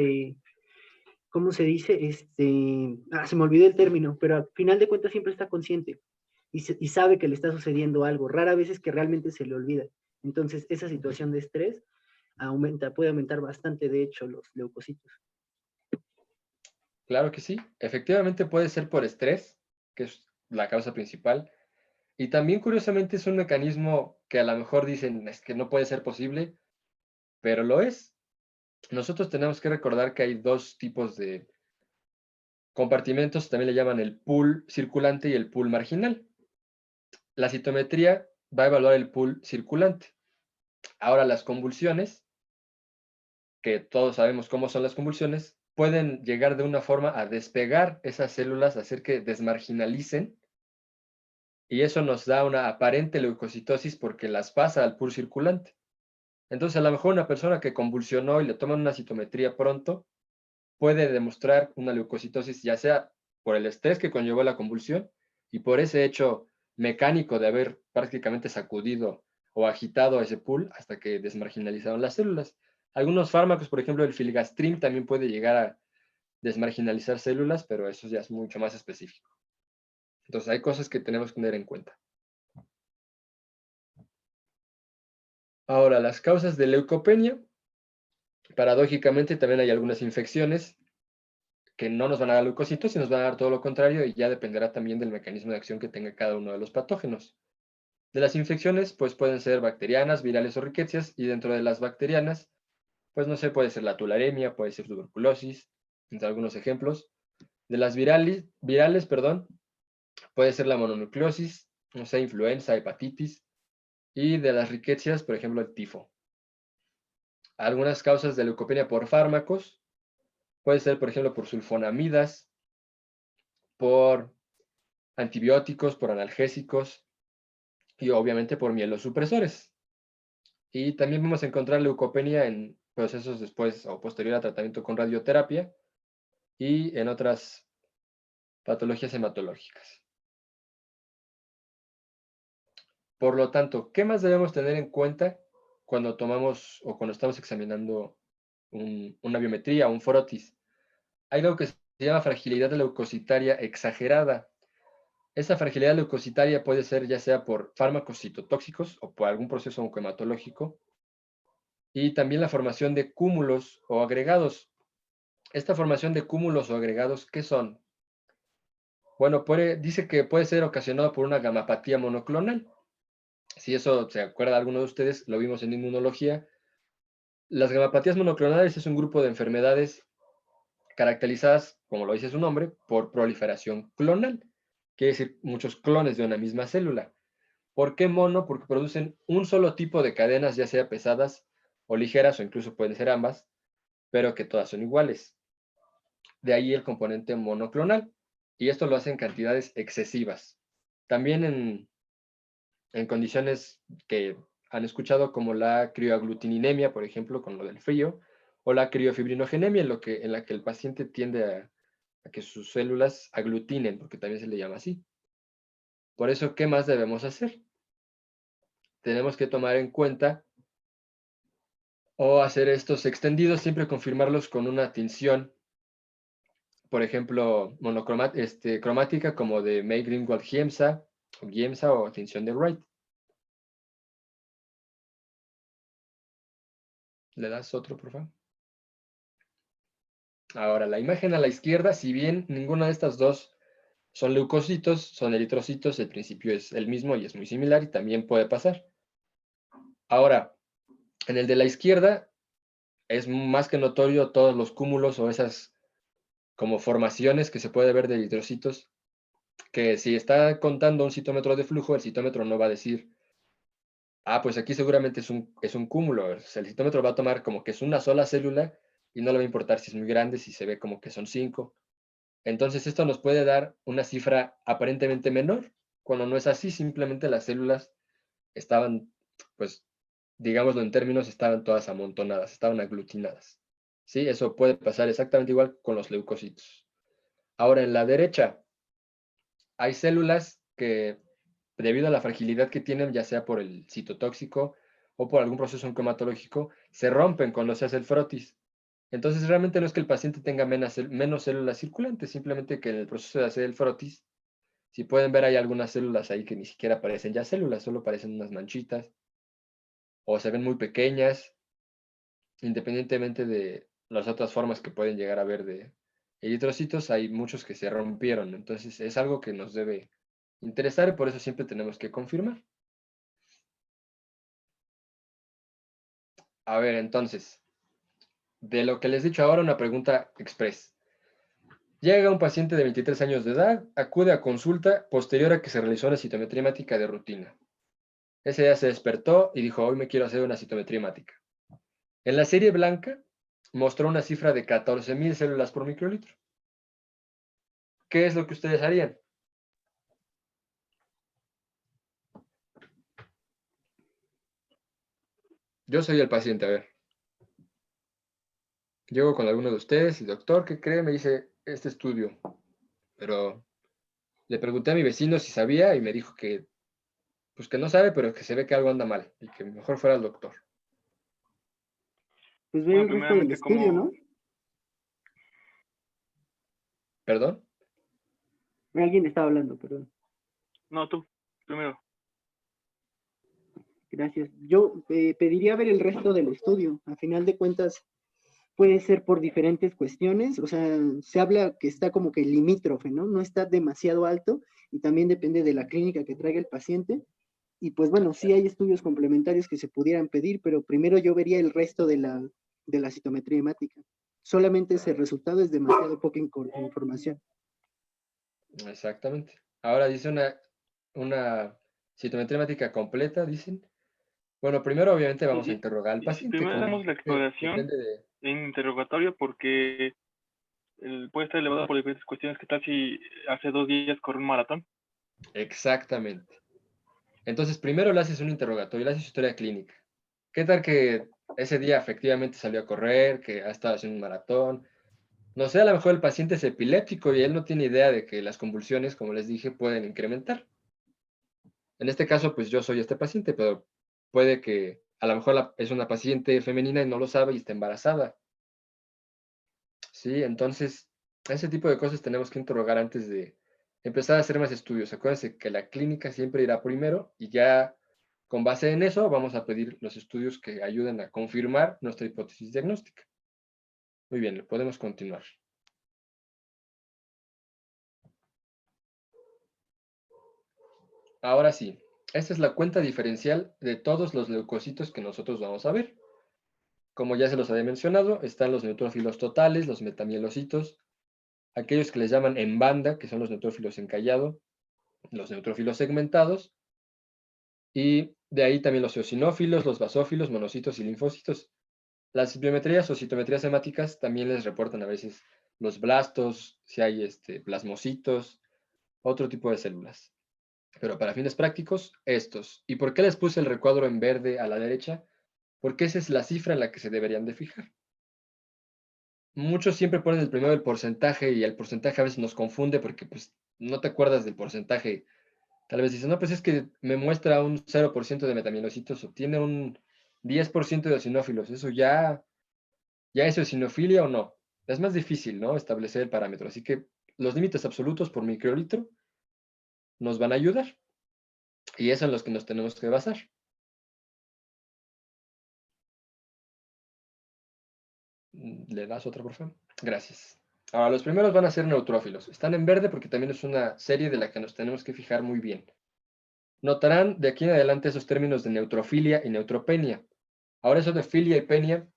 ¿cómo se dice? Se me olvidó el término, pero al final de cuentas siempre está consciente y sabe que le está sucediendo algo. Rara vez es que realmente se le olvida. Entonces, esa situación de estrés puede aumentar bastante, de hecho, los leucocitos. Claro que sí. Efectivamente puede ser por estrés, que es la causa principal. Y también, curiosamente, es un mecanismo que a lo mejor dicen es que no puede ser posible, pero lo es. Nosotros tenemos que recordar que hay dos tipos de compartimentos, también le llaman el pool circulante y el pool marginal. La citometría va a evaluar el pool circulante. Ahora, las convulsiones, que todos sabemos cómo son las convulsiones, pueden llegar de una forma a despegar esas células, hacer que desmarginalicen, y eso nos da una aparente leucocitosis porque las pasa al pool circulante. Entonces, a lo mejor una persona que convulsionó y le toman una citometría pronto, puede demostrar una leucocitosis, ya sea por el estrés que conllevó la convulsión y por ese hecho mecánico de haber prácticamente sacudido o agitado ese pool hasta que desmarginalizaron las células. Algunos fármacos, por ejemplo, el filgastrim también puede llegar a desmarginalizar células, pero eso ya es mucho más específico. Entonces hay cosas que tenemos que tener en cuenta. Ahora, las causas de leucopenia. Paradójicamente también hay algunas infecciones que no nos van a dar leucocitos y nos van a dar todo lo contrario, y ya dependerá también del mecanismo de acción que tenga cada uno de los patógenos. De las infecciones, pues pueden ser bacterianas, virales o riquecias, y dentro de las bacterianas, pues no sé, puede ser la tularemia, puede ser tuberculosis, entre algunos ejemplos. De las virales, puede ser la mononucleosis, no sé, influenza, hepatitis, y de las riquecias, por ejemplo, el tifo. Algunas causas de leucopenia por fármacos, puede ser, por ejemplo, por sulfonamidas, por antibióticos, por analgésicos y obviamente por mielosupresores. Y también vamos a encontrar leucopenia en procesos después o posterior a tratamiento con radioterapia y en otras patologías hematológicas. Por lo tanto, ¿qué más debemos tener en cuenta cuando tomamos o cuando estamos examinando una biometría o un frotis? Hay algo que se llama fragilidad leucocitaria exagerada. Esa fragilidad leucocitaria puede ser ya sea por fármacos citotóxicos o por algún proceso oncohematológico, y también la formación de cúmulos o agregados. Esta formación de cúmulos o agregados, ¿qué son? Bueno, dice que puede ser ocasionado por una gamapatía monoclonal. Si eso se acuerda alguno de ustedes, lo vimos en inmunología. Las gamapatías monoclonales es un grupo de enfermedades caracterizadas, como lo dice su nombre, por proliferación clonal. Quiere decir muchos clones de una misma célula. ¿Por qué mono? Porque producen un solo tipo de cadenas, ya sea pesadas o ligeras, o incluso pueden ser ambas, pero que todas son iguales. De ahí el componente monoclonal. Y esto lo hace en cantidades excesivas. También en condiciones que han escuchado, como la crioaglutininemia, por ejemplo, con lo del frío, o la criofibrinogenemia, en la que el paciente tiende a que sus células aglutinen, porque también se le llama así. Por eso, ¿qué más debemos hacer? Tenemos que tomar en cuenta o hacer estos extendidos, siempre confirmarlos con una tinción, por ejemplo, cromática, como de May-Greenwald-Giemsa o tinción de Wright. ¿Le das otro, por favor? Ahora, la imagen a la izquierda, si bien ninguna de estas dos son leucocitos, son eritrocitos, el principio es el mismo y es muy similar y también puede pasar. Ahora, en el de la izquierda es más que notorio todos los cúmulos o esas como formaciones que se puede ver de eritrocitos, que si está contando un citómetro de flujo, el citómetro no va a decir, pues aquí seguramente es un cúmulo. O sea, el citómetro va a tomar como que es una sola célula y no le va a importar si es muy grande, si se ve como que son 5. Entonces esto nos puede dar una cifra aparentemente menor, cuando no es así. Simplemente las células estaban, pues, digámoslo en términos, estaban todas amontonadas, estaban aglutinadas. ¿Sí? Eso puede pasar exactamente igual con los leucocitos. Ahora, en la derecha, hay células que, debido a la fragilidad que tienen, ya sea por el citotóxico o por algún proceso oncohematológico, se rompen cuando se hace el frotis. Entonces, realmente no es que el paciente tenga menos células circulantes, simplemente que en el proceso de hacer el frotis, si pueden ver, hay algunas células ahí que ni siquiera parecen ya células, solo parecen unas manchitas, o se ven muy pequeñas, independientemente de las otras formas que pueden llegar a ver de eritrocitos. Hay muchos que se rompieron, entonces es algo que nos debe interesar y por eso siempre tenemos que confirmar. A ver, entonces, de lo que les he dicho ahora, una pregunta express. Llega un paciente de 23 años de edad, acude a consulta posterior a que se realizó una citometría hemática de rutina. Ese día se despertó y dijo, hoy me quiero hacer una citometría hemática. En la serie blanca mostró una cifra de 14.000 células por microlitro. ¿Qué es lo que ustedes harían? Yo soy el paciente, a ver. Llego con alguno de ustedes y, doctor, ¿qué cree? Me dice este estudio. Pero le pregunté a mi vecino si sabía y me dijo que pues que no sabe, pero que se ve que algo anda mal y que mejor fuera el doctor. Pues ver el resto del estudio, ¿no? ¿Perdón? Alguien estaba hablando, perdón. No, tú, primero. Gracias. Yo pediría ver el resto del estudio. A final de cuentas, puede ser por diferentes cuestiones. O sea, se habla que está como que limítrofe, ¿no? No está demasiado alto y también depende de la clínica que traiga el paciente. Y pues bueno, sí hay estudios complementarios que se pudieran pedir, pero primero yo vería el resto de la citometría hemática. Solamente ese resultado es demasiado poca información. Exactamente. Ahora dice una citometría hemática completa, dicen. Bueno, primero obviamente vamos a interrogar al Y paciente. primero damos la exploración Depende de... en interrogatorio porque puede estar elevado por diferentes cuestiones. ¿Qué tal si hace 2 días corrió un maratón? Exactamente. Entonces, primero le haces un interrogatorio, le haces historia clínica. ¿Qué tal que ese día efectivamente salió a correr, que ha estado haciendo un maratón? No sé, a lo mejor el paciente es epiléptico y él no tiene idea de que las convulsiones, como les dije, pueden incrementar. En este caso, pues yo soy este paciente, pero puede que a lo mejor es una paciente femenina y no lo sabe y está embarazada. Sí, entonces, ese tipo de cosas tenemos que interrogar antes de empezar a hacer más estudios. Acuérdense que la clínica siempre irá primero y ya con base en eso vamos a pedir los estudios que ayuden a confirmar nuestra hipótesis diagnóstica. Muy bien, podemos continuar. Ahora sí, esta es la cuenta diferencial de todos los leucocitos que nosotros vamos a ver. Como ya se los había mencionado, están los neutrófilos totales, los metamielocitos, aquellos que les llaman en banda, que son los neutrófilos en callado, los neutrófilos segmentados, y de ahí también los eosinófilos, los basófilos, monocitos y linfocitos. Las biometrías o citometrías hemáticas también les reportan a veces los blastos, si hay plasmocitos, otro tipo de células. Pero para fines prácticos, estos. ¿Y por qué les puse el recuadro en verde a la derecha? Porque esa es la cifra en la que se deberían de fijar. Muchos siempre ponen el primero el porcentaje y el porcentaje a veces nos confunde porque pues no te acuerdas del porcentaje. Tal vez dices, no, pues es que me muestra un 0% de metamielocitos o tiene un 10% de eosinófilos. Eso ya es eosinofilia o no. Es más difícil, ¿no? Establecer el parámetro. Así que los límites absolutos por microlitro nos van a ayudar. Y es en los que nos tenemos que basar. ¿Le das otra, por favor? Gracias. Ahora, los primeros van a ser neutrófilos. Están en verde porque también es una serie de la que nos tenemos que fijar muy bien. Notarán de aquí en adelante esos términos de neutrofilia y neutropenia. Ahora eso de filia y penia,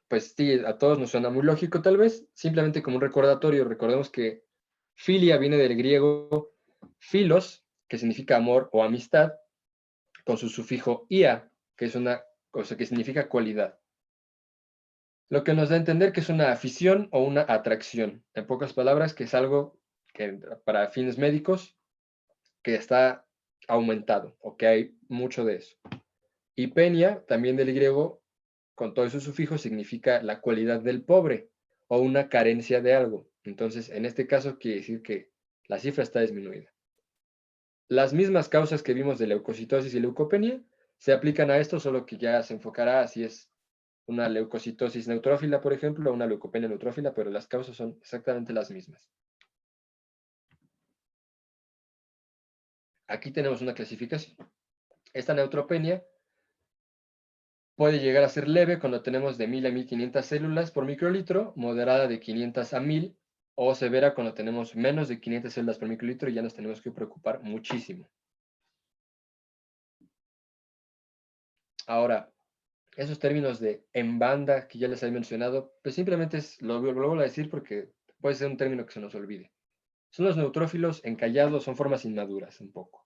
pues sí, a todos nos suena muy lógico tal vez. Simplemente como un recordatorio, recordemos que filia viene del griego filos, que significa amor o amistad, con su sufijo ia, que es una cosa que significa cualidad. Lo que nos da a entender que es una afición o una atracción. En pocas palabras, que es algo que para fines médicos que está aumentado o que hay mucho de eso. Y penia, también del griego, con todos sus sufijos, significa la cualidad del pobre o una carencia de algo. Entonces, en este caso quiere decir que la cifra está disminuida. Las mismas causas que vimos de leucocitosis y leucopenia se aplican a esto, solo que ya se enfocará a si es una leucocitosis neutrófila, por ejemplo, o una leucopenia neutrófila, pero las causas son exactamente las mismas. Aquí tenemos una clasificación. Esta neutropenia puede llegar a ser leve cuando tenemos de 1000 a 1500 células por microlitro, moderada de 500 a 1000, o severa cuando tenemos menos de 500 células por microlitro y ya nos tenemos que preocupar muchísimo. Ahora, esos términos de en banda que ya les he mencionado, pues simplemente lo vuelvo a decir porque puede ser un término que se nos olvide. Son los neutrófilos encallados, son formas inmaduras un poco.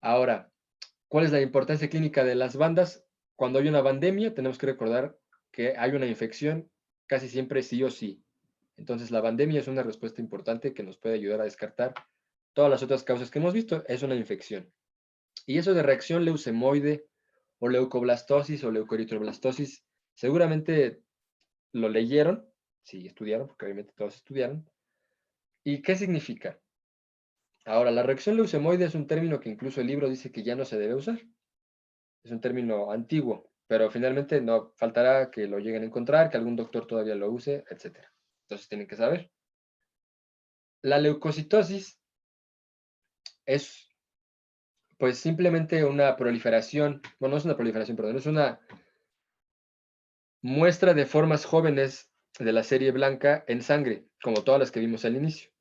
Ahora, ¿cuál es la importancia clínica de las bandas? Cuando hay una pandemia, tenemos que recordar que hay una infección casi siempre sí o sí. Entonces, la pandemia es una respuesta importante que nos puede ayudar a descartar todas las otras causas que hemos visto. Es una infección. Y eso de reacción leucemoide o leucoblastosis o leucoeritroblastosis, seguramente lo leyeron, sí, estudiaron, porque obviamente todos estudiaron. ¿Y qué significa? Ahora, la reacción leucemoide es un término que incluso el libro dice que ya no se debe usar. Es un término antiguo, pero finalmente no faltará que lo lleguen a encontrar, que algún doctor todavía lo use, etc. Entonces tienen que saber. La leucocitosis es pues simplemente una proliferación, bueno, no es una proliferación, perdón, es una muestra de formas jóvenes de la serie blanca en sangre, como todas las que vimos al inicio.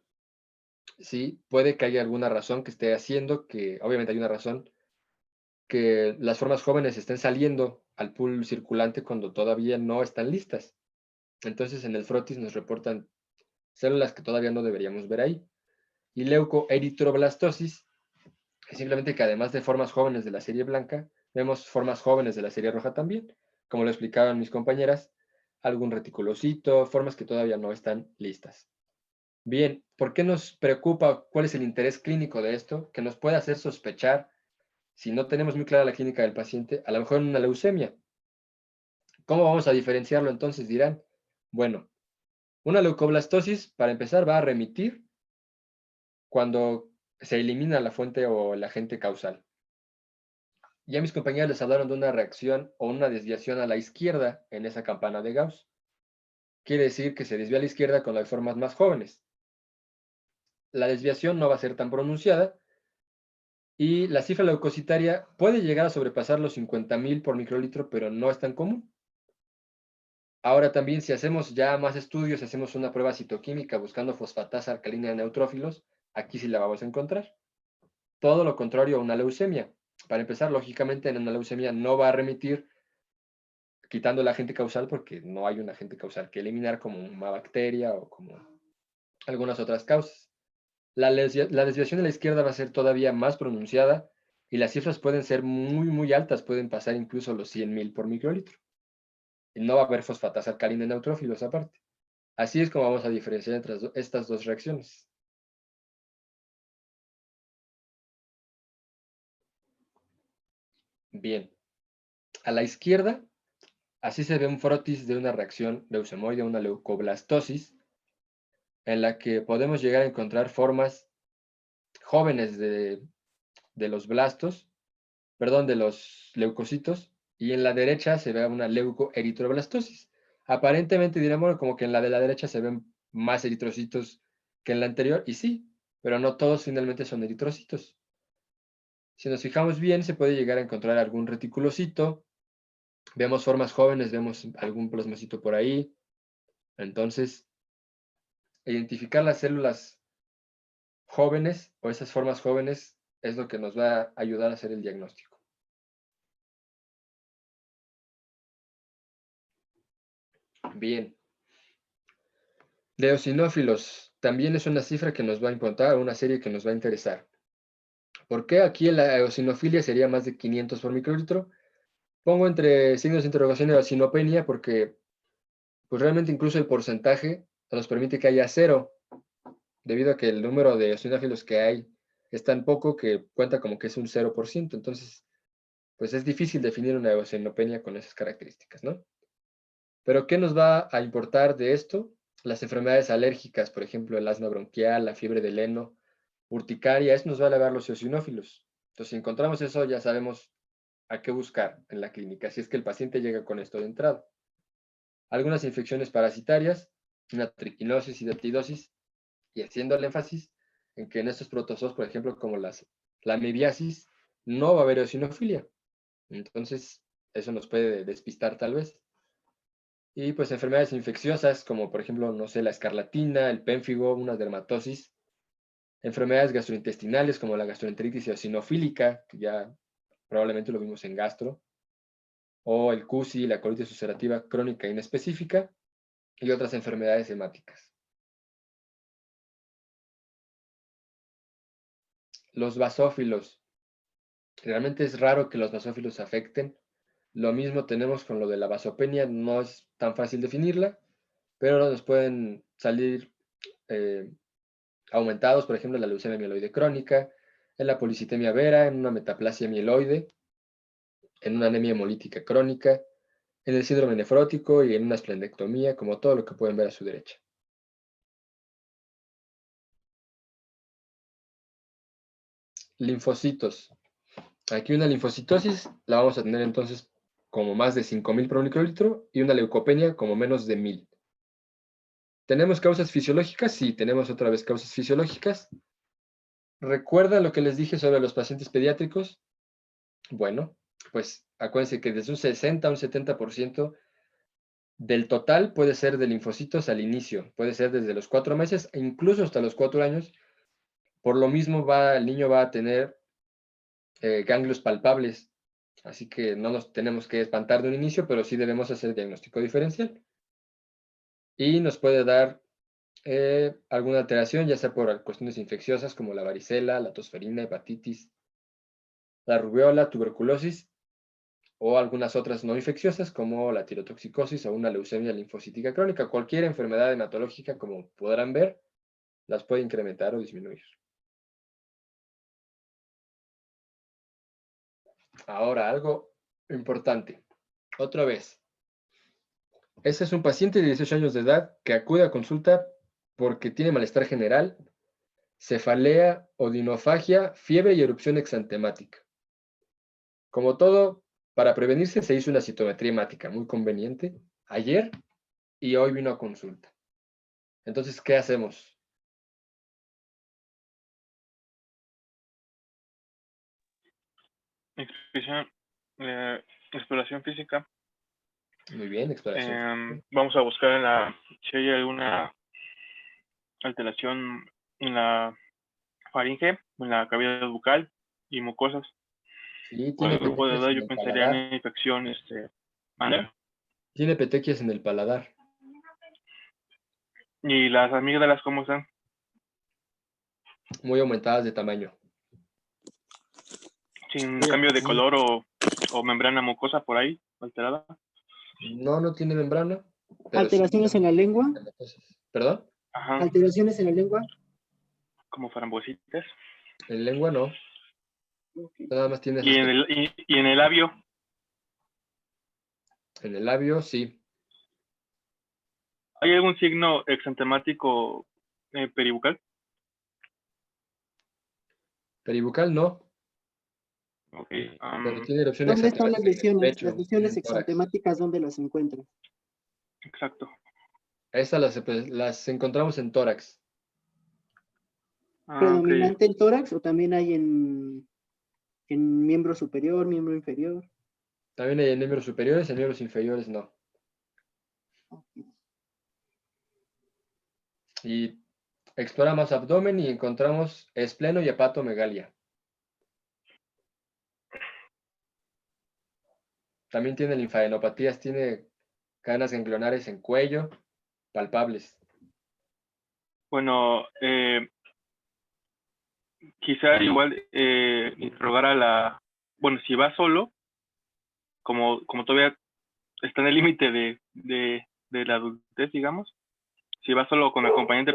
Sí, puede que haya alguna razón que esté haciendo, que obviamente hay una razón, que las formas jóvenes estén saliendo al pool circulante cuando todavía no están listas. Entonces en el frotis nos reportan células que todavía no deberíamos ver ahí. Y leucoeritroblastosis es simplemente que además de formas jóvenes de la serie blanca, vemos formas jóvenes de la serie roja también, como lo explicaban mis compañeras, algún reticulocito, formas que todavía no están listas. Bien, ¿por qué nos preocupa? ¿Cuál es el interés clínico de esto? Que nos puede hacer sospechar, si no tenemos muy clara la clínica del paciente, a lo mejor en una leucemia. ¿Cómo vamos a diferenciarlo entonces? Dirán, bueno, una leucoblastosis, para empezar, va a remitir cuando se elimina la fuente o el agente causal. Ya mis compañeros les hablaron de una reacción o una desviación a la izquierda en esa campana de Gauss. Quiere decir que se desvía a la izquierda con las formas más jóvenes. La desviación no va a ser tan pronunciada y la cifra leucocitaria puede llegar a sobrepasar los 50.000 por microlitro, pero no es tan común. Ahora también, si hacemos ya más estudios, hacemos una prueba citoquímica buscando fosfatasa alcalina de neutrófilos, aquí sí la vamos a encontrar. Todo lo contrario a una leucemia. Para empezar, lógicamente, en una leucemia no va a remitir quitando el agente causal porque no hay un agente causal que eliminar como una bacteria o como algunas otras causas. La desviación a la izquierda va a ser todavía más pronunciada y las cifras pueden ser muy, muy altas, pueden pasar incluso los 100.000 por microlitro. Y no va a haber fosfatasa alcalina en neutrófilos aparte. Así es como vamos a diferenciar entre estas dos reacciones. Bien, a la izquierda, así se ve un frotis de una reacción leucemoide, una leucoblastosis, en la que podemos llegar a encontrar formas jóvenes de los blastos, perdón, de los leucocitos, y en la derecha se ve una leucoeritroblastosis. Aparentemente diremos como que en la de la derecha se ven más eritrocitos que en la anterior, y sí, pero no todos finalmente son eritrocitos. Si nos fijamos bien, se puede llegar a encontrar algún reticulocito, vemos formas jóvenes, vemos algún plasmocito por ahí. Entonces, identificar las células jóvenes o esas formas jóvenes es lo que nos va a ayudar a hacer el diagnóstico. Bien. De eosinófilos, también es una cifra que nos va a importar, una serie que nos va a interesar. ¿Por qué aquí la eosinofilia sería más de 500 por microlitro? Pongo entre signos de interrogación eosinopenia porque pues realmente incluso el porcentaje nos permite que haya cero, debido a que el número de eosinófilos que hay es tan poco que cuenta como que es un 0%. Entonces, pues es difícil definir una eosinopenia con esas características, ¿no? Pero ¿qué nos va a importar de esto? Las enfermedades alérgicas, por ejemplo, el asma bronquial, la fiebre del heno, urticaria, eso nos va a elevar los eosinófilos. Entonces, si encontramos eso, ya sabemos a qué buscar en la clínica, si es que el paciente llega con esto de entrada. Algunas infecciones parasitarias, una triquinosis y deptidosis, y haciendo el énfasis en que en estos protozoos, por ejemplo, como la amibiasis, no va a haber eosinofilia. Entonces, eso nos puede despistar tal vez. Y pues enfermedades infecciosas como por ejemplo, no sé, la escarlatina, el pénfigo, una dermatosis. Enfermedades gastrointestinales como la gastroenteritis eosinofílica, que ya probablemente lo vimos en gastro. O el CUSI, la colitis ulcerativa crónica inespecífica. Y otras enfermedades hemáticas. Los basófilos. Realmente es raro que los basófilos afecten. Lo mismo tenemos con lo de la vasopenia, no es tan fácil definirla, pero nos pueden salir aumentados, por ejemplo, en la leucemia mieloide crónica, en la policitemia vera, en una metaplasia mieloide, en una anemia hemolítica crónica, en el síndrome nefrótico y en una esplendectomía, como todo lo que pueden ver a su derecha. linfocitos. Aquí una linfocitosis la vamos a tener entonces como más de 5.000 por microlitro y una leucopenia como menos de 1.000. ¿Tenemos causas fisiológicas? Sí, tenemos otra vez causas fisiológicas. ¿Recuerda lo que les dije sobre los pacientes pediátricos? Bueno, pues acuérdense que desde un 60 a un 70% del total puede ser de linfocitos al inicio, puede ser desde los 4 meses e incluso hasta los 4 años. Por lo mismo el niño va a tener ganglios palpables, así que no nos tenemos que espantar de un inicio, pero sí debemos hacer diagnóstico diferencial. Y nos puede dar alguna alteración, ya sea por cuestiones infecciosas como la varicela, la tosferina, hepatitis, la rubiola, tuberculosis, o algunas otras no infecciosas como la tirotoxicosis o una leucemia linfocítica crónica. Cualquier enfermedad hematológica, como podrán ver, las puede incrementar o disminuir. Ahora, algo importante. Otra vez. Ese es un paciente de 18 años de edad que acude a consulta porque tiene malestar general, cefalea, odinofagia, fiebre y erupción exantemática. Como todo, para prevenirse se hizo una citometría hemática, muy conveniente, ayer y hoy vino a consulta. Entonces, ¿qué hacemos? Exploración física. Muy bien, exploración. Vamos a buscar si hay alguna alteración en la faringe, en la cavidad bucal y mucosas. Sí, Por tiene el grupo de petequias edad en yo el pensaría paladar. en infección, ¿vale? Tiene petequias en el paladar. ¿Y las amígdalas cómo están? Muy aumentadas de tamaño. ¿Sin cambio de color o membrana mucosa por ahí, alterada? No, no tiene membrana. Pero ¿Alteraciones sí, en la lengua? ¿Perdón? Ajá. ¿Alteraciones en la lengua? Como frambuesitas. En lengua no. Okay. Nada más tiene ¿Y en el labio? En el labio, sí. ¿Hay algún signo exantemático peribucal? Peribucal no. Okay. Pero tiene erupción ¿Dónde están las exantemática en el lesiones? pecho Las y en lesiones el tórax. exantemáticas, ¿dónde las encuentran? Exacto. Estas las encontramos en tórax. ¿Predominante en tórax o también hay en miembro superior, miembro inferior? También hay en miembros superiores, en miembros inferiores no. Y exploramos abdomen y encontramos espleno y hepatomegalia. También tiene linfadenopatías, tiene cadenas ganglionares en cuello, palpables. Bueno, quizá igual interrogar bueno, si va solo, como todavía está en el límite de la adultez, digamos, si va solo con acompañante,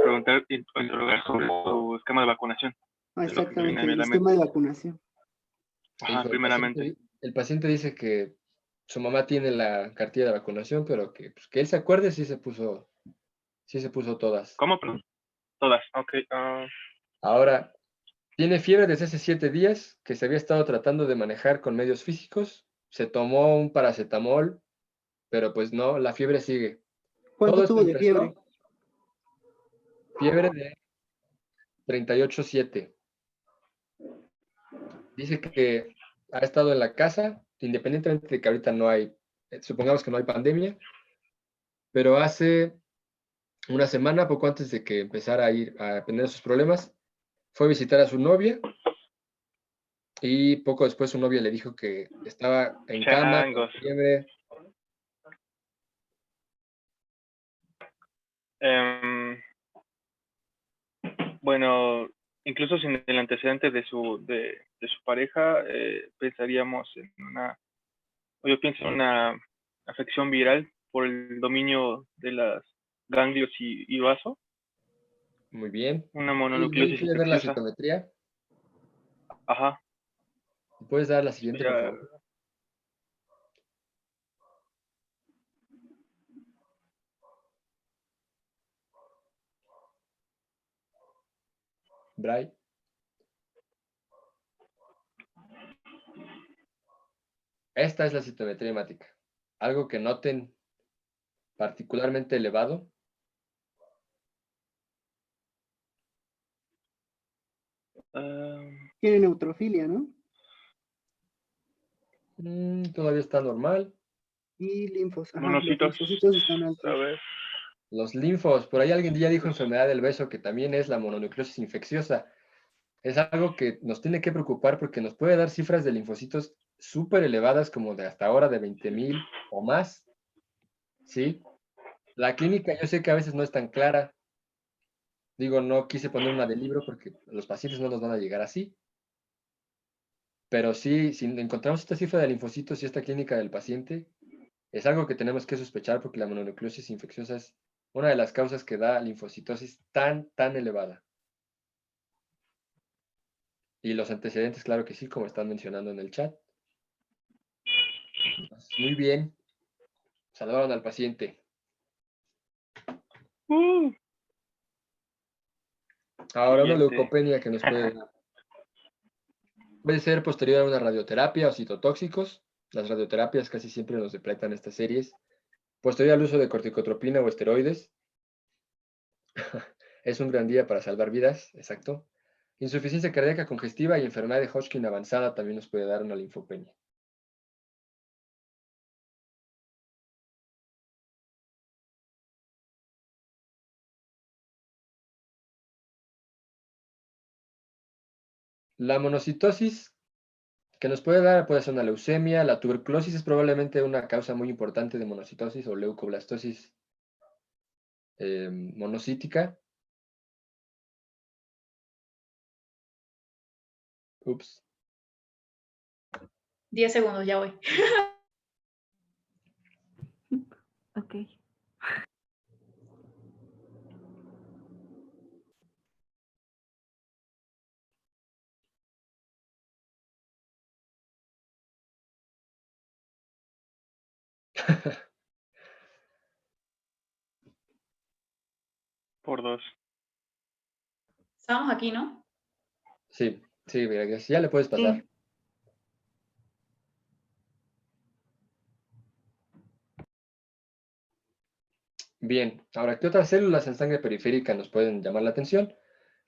interrogar sobre su esquema de vacunación. Exactamente, el esquema de vacunación. Ajá, Hijo, primeramente. el paciente dice que su mamá tiene la cartilla de vacunación, pero que él se acuerde si se puso todas. ¿Cómo? Todas, ok. Ahora, tiene fiebre desde hace 7 días, que se había estado tratando de manejar con medios físicos. Se tomó un paracetamol, pero pues no, la fiebre sigue. ¿Cuánto Todo esto tuvo de fiebre? Fiebre de 38.7. Dice que ha estado en la casa, independientemente de que ahorita no hay, supongamos que no hay pandemia, pero hace una semana, poco antes de que empezara a tener sus problemas, fue a visitar a su novia y poco después su novia le dijo que estaba en cama, con fiebre. Bueno, incluso sin el antecedente de su pareja, pensaríamos yo pienso en una afección viral por el dominio de las ganglios y vaso. Muy bien. Una ¿Quiere mononucleosis ver la infecciosa. citometría? Ajá. ¿Puedes dar la siguiente, por favor? Bray. Esta es la citometría hemática. Algo que noten particularmente elevado. Tiene neutrofilia, ¿no? Todavía está normal. Y linfos. Ajá, Monocitos. los linfocitos están altos. A ver. Los linfos. Por ahí alguien ya dijo enfermedad del beso, que también es la mononucleosis infecciosa. Es algo que nos tiene que preocupar porque nos puede dar cifras de linfocitos súper elevadas, como de hasta ahora de 20,000 o más. ¿Sí? La clínica yo sé que a veces no es tan clara. Digo, no quise poner una de libro porque los pacientes no nos van a llegar así. Pero sí, si encontramos esta cifra de linfocitos y esta clínica del paciente, es algo que tenemos que sospechar porque la mononucleosis infecciosa es una de las causas que da linfocitosis tan elevada. Y los antecedentes, claro que sí, como están mencionando en el chat. Muy bien. Salvaron al paciente. Ahora una Siguiente. leucopenia que nos puede dar. Puede ser posterior a una radioterapia o citotóxicos. Las radioterapias casi siempre nos depletan estas series. Posterior al uso de corticotropina o esteroides. Es un gran día para salvar vidas, exacto. Insuficiencia cardíaca congestiva y enfermedad de Hodgkin avanzada también nos puede dar una linfopenia. La monocitosis que nos puede dar puede ser una leucemia. La tuberculosis es probablemente una causa muy importante de monocitosis o leucoblastosis monocítica. Ups. 10 segundos, ya voy. Ok. Por 2. Estamos aquí, ¿no? Sí, gracias. Ya le puedes pasar. Sí. Bien, ahora, ¿qué otras células en sangre periférica nos pueden llamar la atención?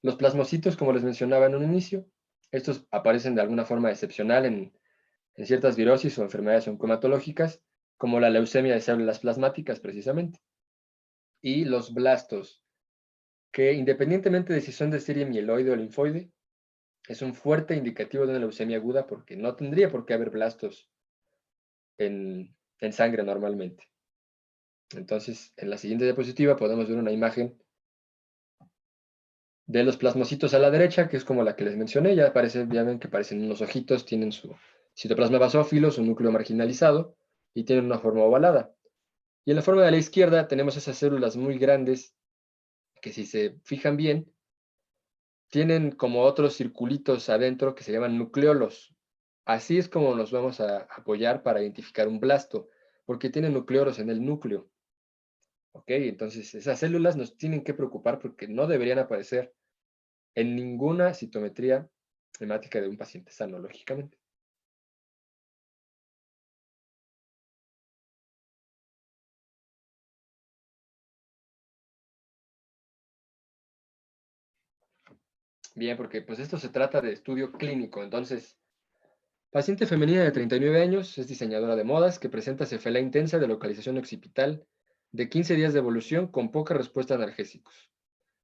Los plasmocitos, como les mencionaba en un inicio, estos aparecen de alguna forma excepcional en ciertas virosis o enfermedades oncomatológicas, como la leucemia de células plasmáticas, precisamente. Y los blastos, que independientemente de si son de serie mieloide o linfoide, es un fuerte indicativo de una leucemia aguda porque no tendría por qué haber blastos en sangre normalmente. Entonces, en la siguiente diapositiva podemos ver una imagen de los plasmocitos a la derecha, que es como la que les mencioné. Ya ven que parecen unos ojitos, tienen su citoplasma basófilo, su núcleo marginalizado, y tienen una forma ovalada. Y en la forma de la izquierda tenemos esas células muy grandes que, si se fijan bien, tienen como otros circulitos adentro que se llaman nucleolos. Así es como nos vamos a apoyar para identificar un blasto, porque tienen nucleolos en el núcleo. ¿Ok? Entonces esas células nos tienen que preocupar porque no deberían aparecer en ninguna citometría hemática de un paciente sano, lógicamente. Bien, porque pues esto se trata de estudio clínico. Entonces, paciente femenina de 39 años, es diseñadora de modas, que presenta cefalea intensa de localización occipital de 15 días de evolución con poca respuesta a analgésicos,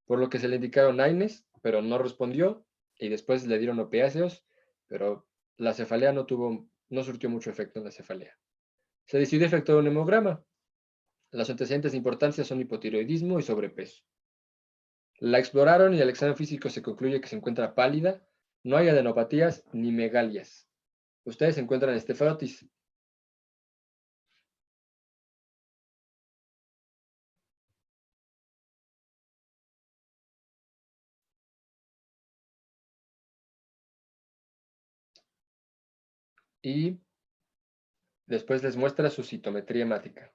por lo que se le indicaron AINES, pero no respondió, y después le dieron opiáceos, pero la cefalea no surtió mucho efecto en la cefalea. Se decidió efectuar un hemograma. Los antecedentes de importancia son hipotiroidismo y sobrepeso. La exploraron y el examen físico se concluye que se encuentra pálida, no hay adenopatías ni megalias. Ustedes encuentran estefarotis. Y después les muestra su citometría hemática.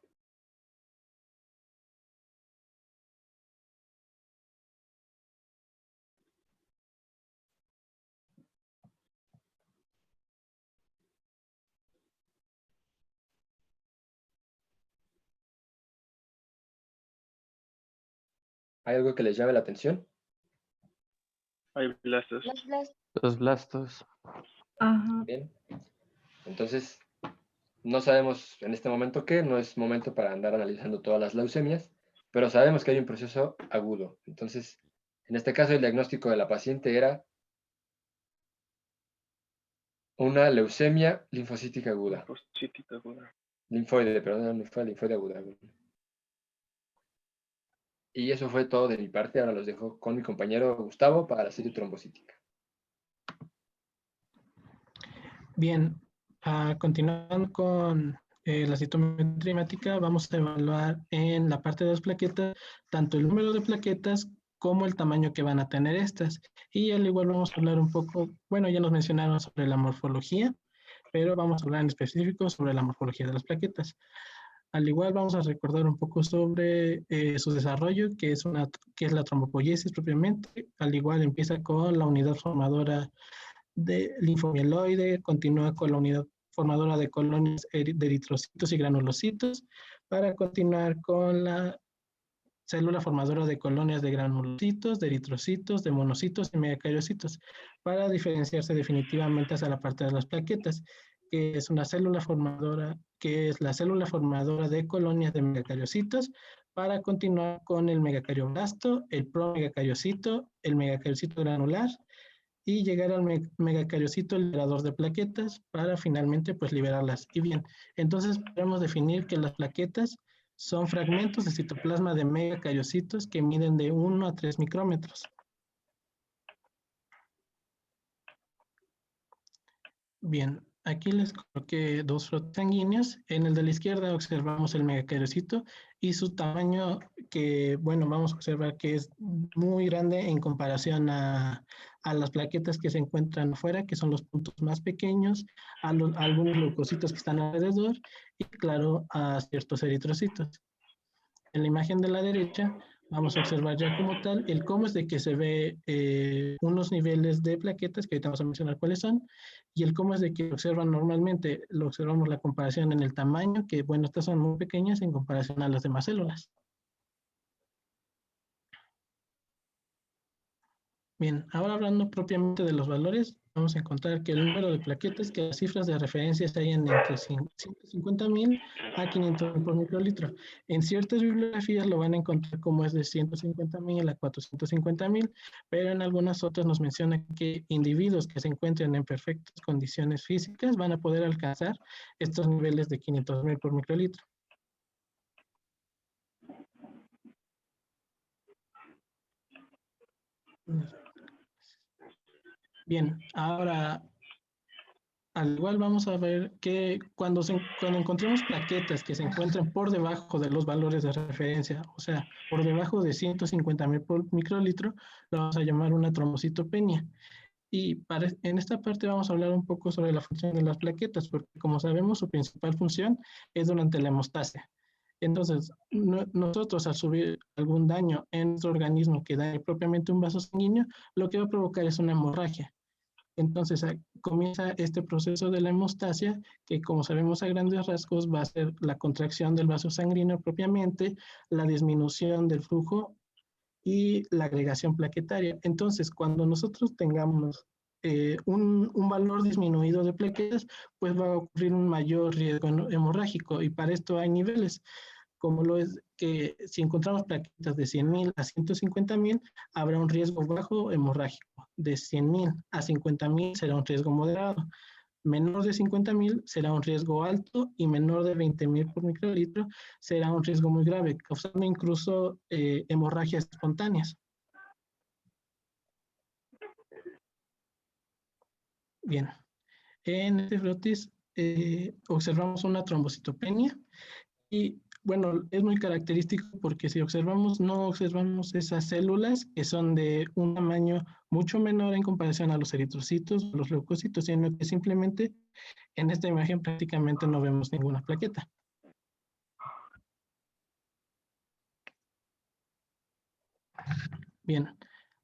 ¿Hay algo que les llame la atención? Hay blastos. Los blastos. Los blastos. Ajá. Bien. Entonces, no sabemos en este momento qué, no es momento para andar analizando todas las leucemias, pero sabemos que hay un proceso agudo. Entonces, en este caso, el diagnóstico de la paciente era una leucemia linfocítica aguda. Linfocítica aguda. Linfoide, perdón, linfoide aguda. Y eso fue todo de mi parte. Ahora los dejo con mi compañero Gustavo para la serie trombocítica. Bien, continuando con la citometría hemática, vamos a evaluar en la parte de las plaquetas tanto el número de plaquetas como el tamaño que van a tener estas. Y al igual vamos a hablar un poco, bueno, ya nos mencionaron sobre la morfología, pero vamos a hablar en específico sobre la morfología de las plaquetas. Al igual vamos a recordar un poco sobre su desarrollo, que es la trombopoiesis propiamente. Al igual empieza con la unidad formadora de linfomieloide, continúa con la unidad formadora de colonias de eritrocitos y granulocitos, para continuar con la célula formadora de colonias de granulocitos, de eritrocitos, de monocitos y megacariocitos, para diferenciarse definitivamente hacia la parte de las plaquetas, que es una célula formadora, que es la célula formadora de colonias de megacariocitos, para continuar con el megacarioblasto, el promegacariocito, el megacariocito granular, y llegar al megacariocito liberador de plaquetas para finalmente pues liberarlas. Y bien, entonces podemos definir que las plaquetas son fragmentos de citoplasma de megacariocitos que miden de 1 a 3 micrómetros. Bien, aquí les coloqué dos flotes sanguíneos. En el de la izquierda observamos el megacariocito y su tamaño, que bueno, vamos a observar que es muy grande en comparación a las plaquetas que se encuentran afuera, que son los puntos más pequeños, a algunos leucocitos que están alrededor y claro, a ciertos eritrocitos. En la imagen de la derecha vamos a observar ya como tal el cómo es de que se ve unos niveles de plaquetas, que ahorita vamos a mencionar cuáles son, y el cómo es de que observan normalmente, lo observamos la comparación en el tamaño, que bueno, estas son muy pequeñas en comparación a las demás células. Bien, ahora hablando propiamente de los valores, vamos a encontrar que el número de plaquetas, que las cifras de referencia están entre 150.000 a 500.000 por microlitro. En ciertas bibliografías lo van a encontrar como es de 150.000 a 450.000, pero en algunas otras nos menciona que individuos que se encuentren en perfectas condiciones físicas van a poder alcanzar estos niveles de 500.000 por microlitro. Bien, ahora al igual vamos a ver que cuando encontremos plaquetas que se encuentran por debajo de los valores de referencia, o sea, por debajo de 150.000 por microlitro, lo vamos a llamar una trombocitopenia. Y en esta parte vamos a hablar un poco sobre la función de las plaquetas, porque como sabemos su principal función es durante la hemostasia. Entonces, nosotros al subir algún daño en nuestro organismo que dañe propiamente un vaso sanguíneo, lo que va a provocar es una hemorragia. Entonces comienza este proceso de la hemostasia, que como sabemos a grandes rasgos va a ser la contracción del vaso sanguíneo propiamente, la disminución del flujo y la agregación plaquetaria. Entonces, cuando nosotros tengamos un valor disminuido de plaquetas, pues va a ocurrir un mayor riesgo hemorrágico, y para esto hay niveles, como lo es que si encontramos plaquetas de 100.000 a 150.000, habrá un riesgo bajo hemorrágico. De 100.000 a 50.000 será un riesgo moderado. Menor de 50.000 será un riesgo alto, y menor de 20.000 por microlitro será un riesgo muy grave, causando incluso hemorragias espontáneas. Bien, en este frotis observamos una trombocitopenia, y bueno, es muy característico porque si observamos, no observamos esas células que son de un tamaño mucho menor en comparación a los eritrocitos o los leucocitos, sino que simplemente en esta imagen prácticamente no vemos ninguna plaqueta. Bien,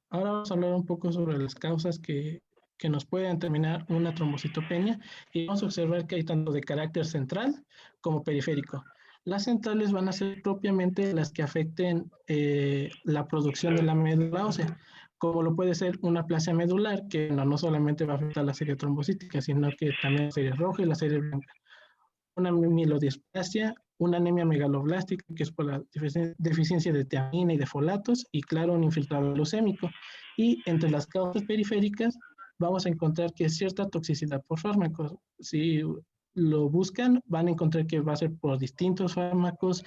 ahora vamos a hablar un poco sobre las causas que nos pueden determinar una trombocitopenia, y vamos a observar que hay tanto de carácter central como periférico. Las centrales van a ser propiamente las que afecten la producción de la médula ósea, como lo puede ser una aplasia medular, que no solamente va a afectar la serie trombocítica, sino que también la serie roja y la serie blanca. Una mielodisplasia, una anemia megaloblástica, que es por la deficiencia de tiamina y de folatos, y claro, un infiltrado leucémico. Y entre las causas periféricas vamos a encontrar que es cierta toxicidad por fármacos. Si lo buscan, van a encontrar que va a ser por distintos fármacos,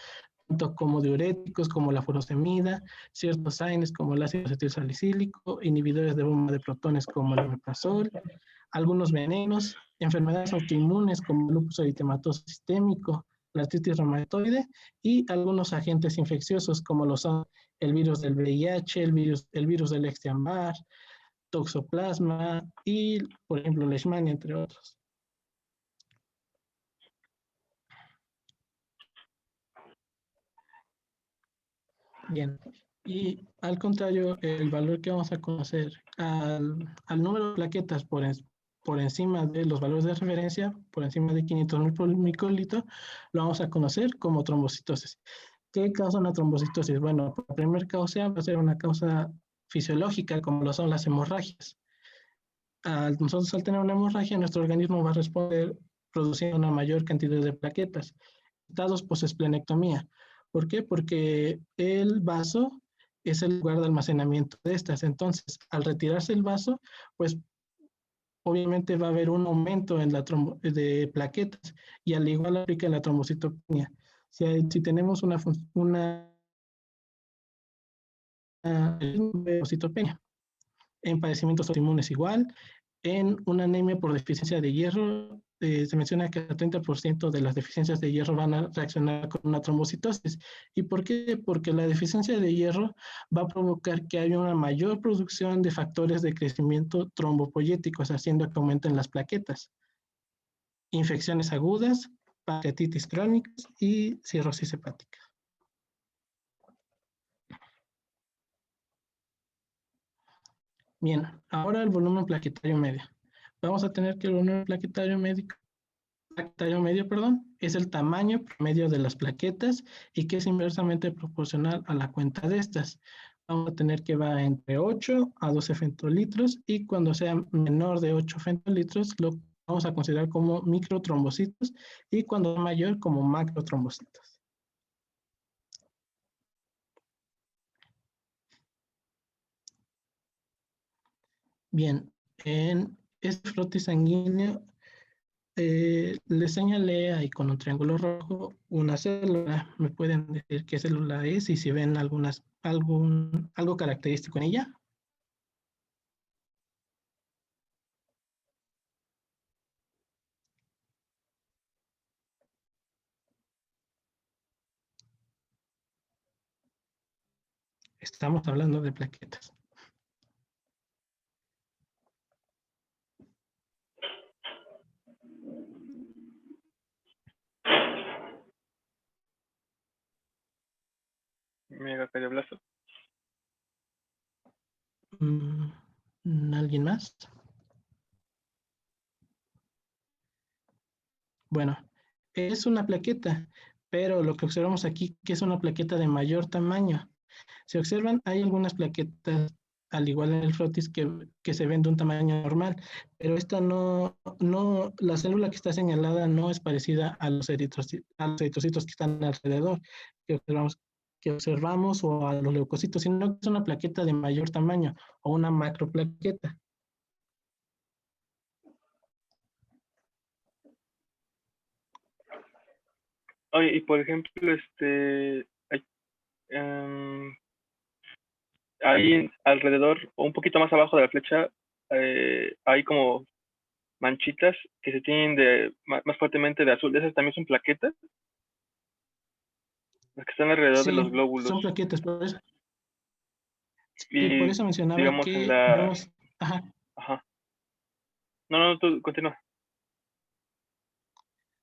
tanto como diuréticos, como la furosemida, ciertos AINES como el ácido acetilsalicílico, inhibidores de bomba de protones como el omeprazol, algunos venenos, enfermedades autoinmunes como el lupus eritematoso sistémico, la artritis reumatoide y algunos agentes infecciosos como lo son el virus del VIH, el virus del Epstein-Barr, toxoplasma y, por ejemplo, leishmania, entre otros. Bien, y al contrario, el valor que vamos a conocer al número de plaquetas por encima de los valores de referencia, por encima de 500.000 por microlitro, lo vamos a conocer como trombocitosis. ¿Qué causa una trombocitosis? Bueno, la primera causa va a ser una causa fisiológica, como lo son las hemorragias. Nosotros al tener una hemorragia, nuestro organismo va a responder produciendo una mayor cantidad de plaquetas, dados posesplenectomía. ¿Por qué? Porque el vaso es el lugar de almacenamiento de estas. Entonces, al retirarse el vaso, pues obviamente va a haber un aumento en de plaquetas y al igual aplica en la trombocitopenia. Si tenemos una trombocitopenia, en padecimientos autoinmunes igual, en una anemia por deficiencia de hierro, se menciona que el 30% de las deficiencias de hierro van a reaccionar con una trombocitosis. ¿Y por qué? Porque la deficiencia de hierro va a provocar que haya una mayor producción de factores de crecimiento trombopoyéticos, haciendo que aumenten las plaquetas. Infecciones agudas, pancreatitis crónicas y cirrosis hepática. Bien, ahora el volumen plaquetario medio. Vamos a tener que el volumen plaquetario medio, es el tamaño promedio de las plaquetas y que es inversamente proporcional a la cuenta de estas. Vamos a tener que va entre 8 a 12 femtolitros y cuando sea menor de 8 femtolitros lo vamos a considerar como microtrombocitos y cuando es mayor como macrotrombocitos. Bien, en este frotis sanguíneo le señalé ahí con un triángulo rojo una célula. ¿Me pueden decir qué célula es y si ven algo característico en ella? Estamos hablando de plaquetas. Megacardioblasto. ¿Alguien más? Bueno, es una plaqueta, pero lo que observamos aquí que es una plaqueta de mayor tamaño. Si observan, hay algunas plaquetas, al igual en el frotis, que se ven de un tamaño normal, pero esta la célula que está señalada no es parecida a los eritrocitos que están alrededor, que observamos o a los leucocitos, sino que es una plaqueta de mayor tamaño o una macroplaqueta. Oye, y por ejemplo, ahí alrededor o un poquito más abajo de la flecha hay como manchitas que se tienen más fuertemente de azul. ¿Esas también son plaquetas? Las que están alrededor de los glóbulos. Son plaquetas, por eso. Y por eso mencionaba digamos que... Ajá. No, tú continúa.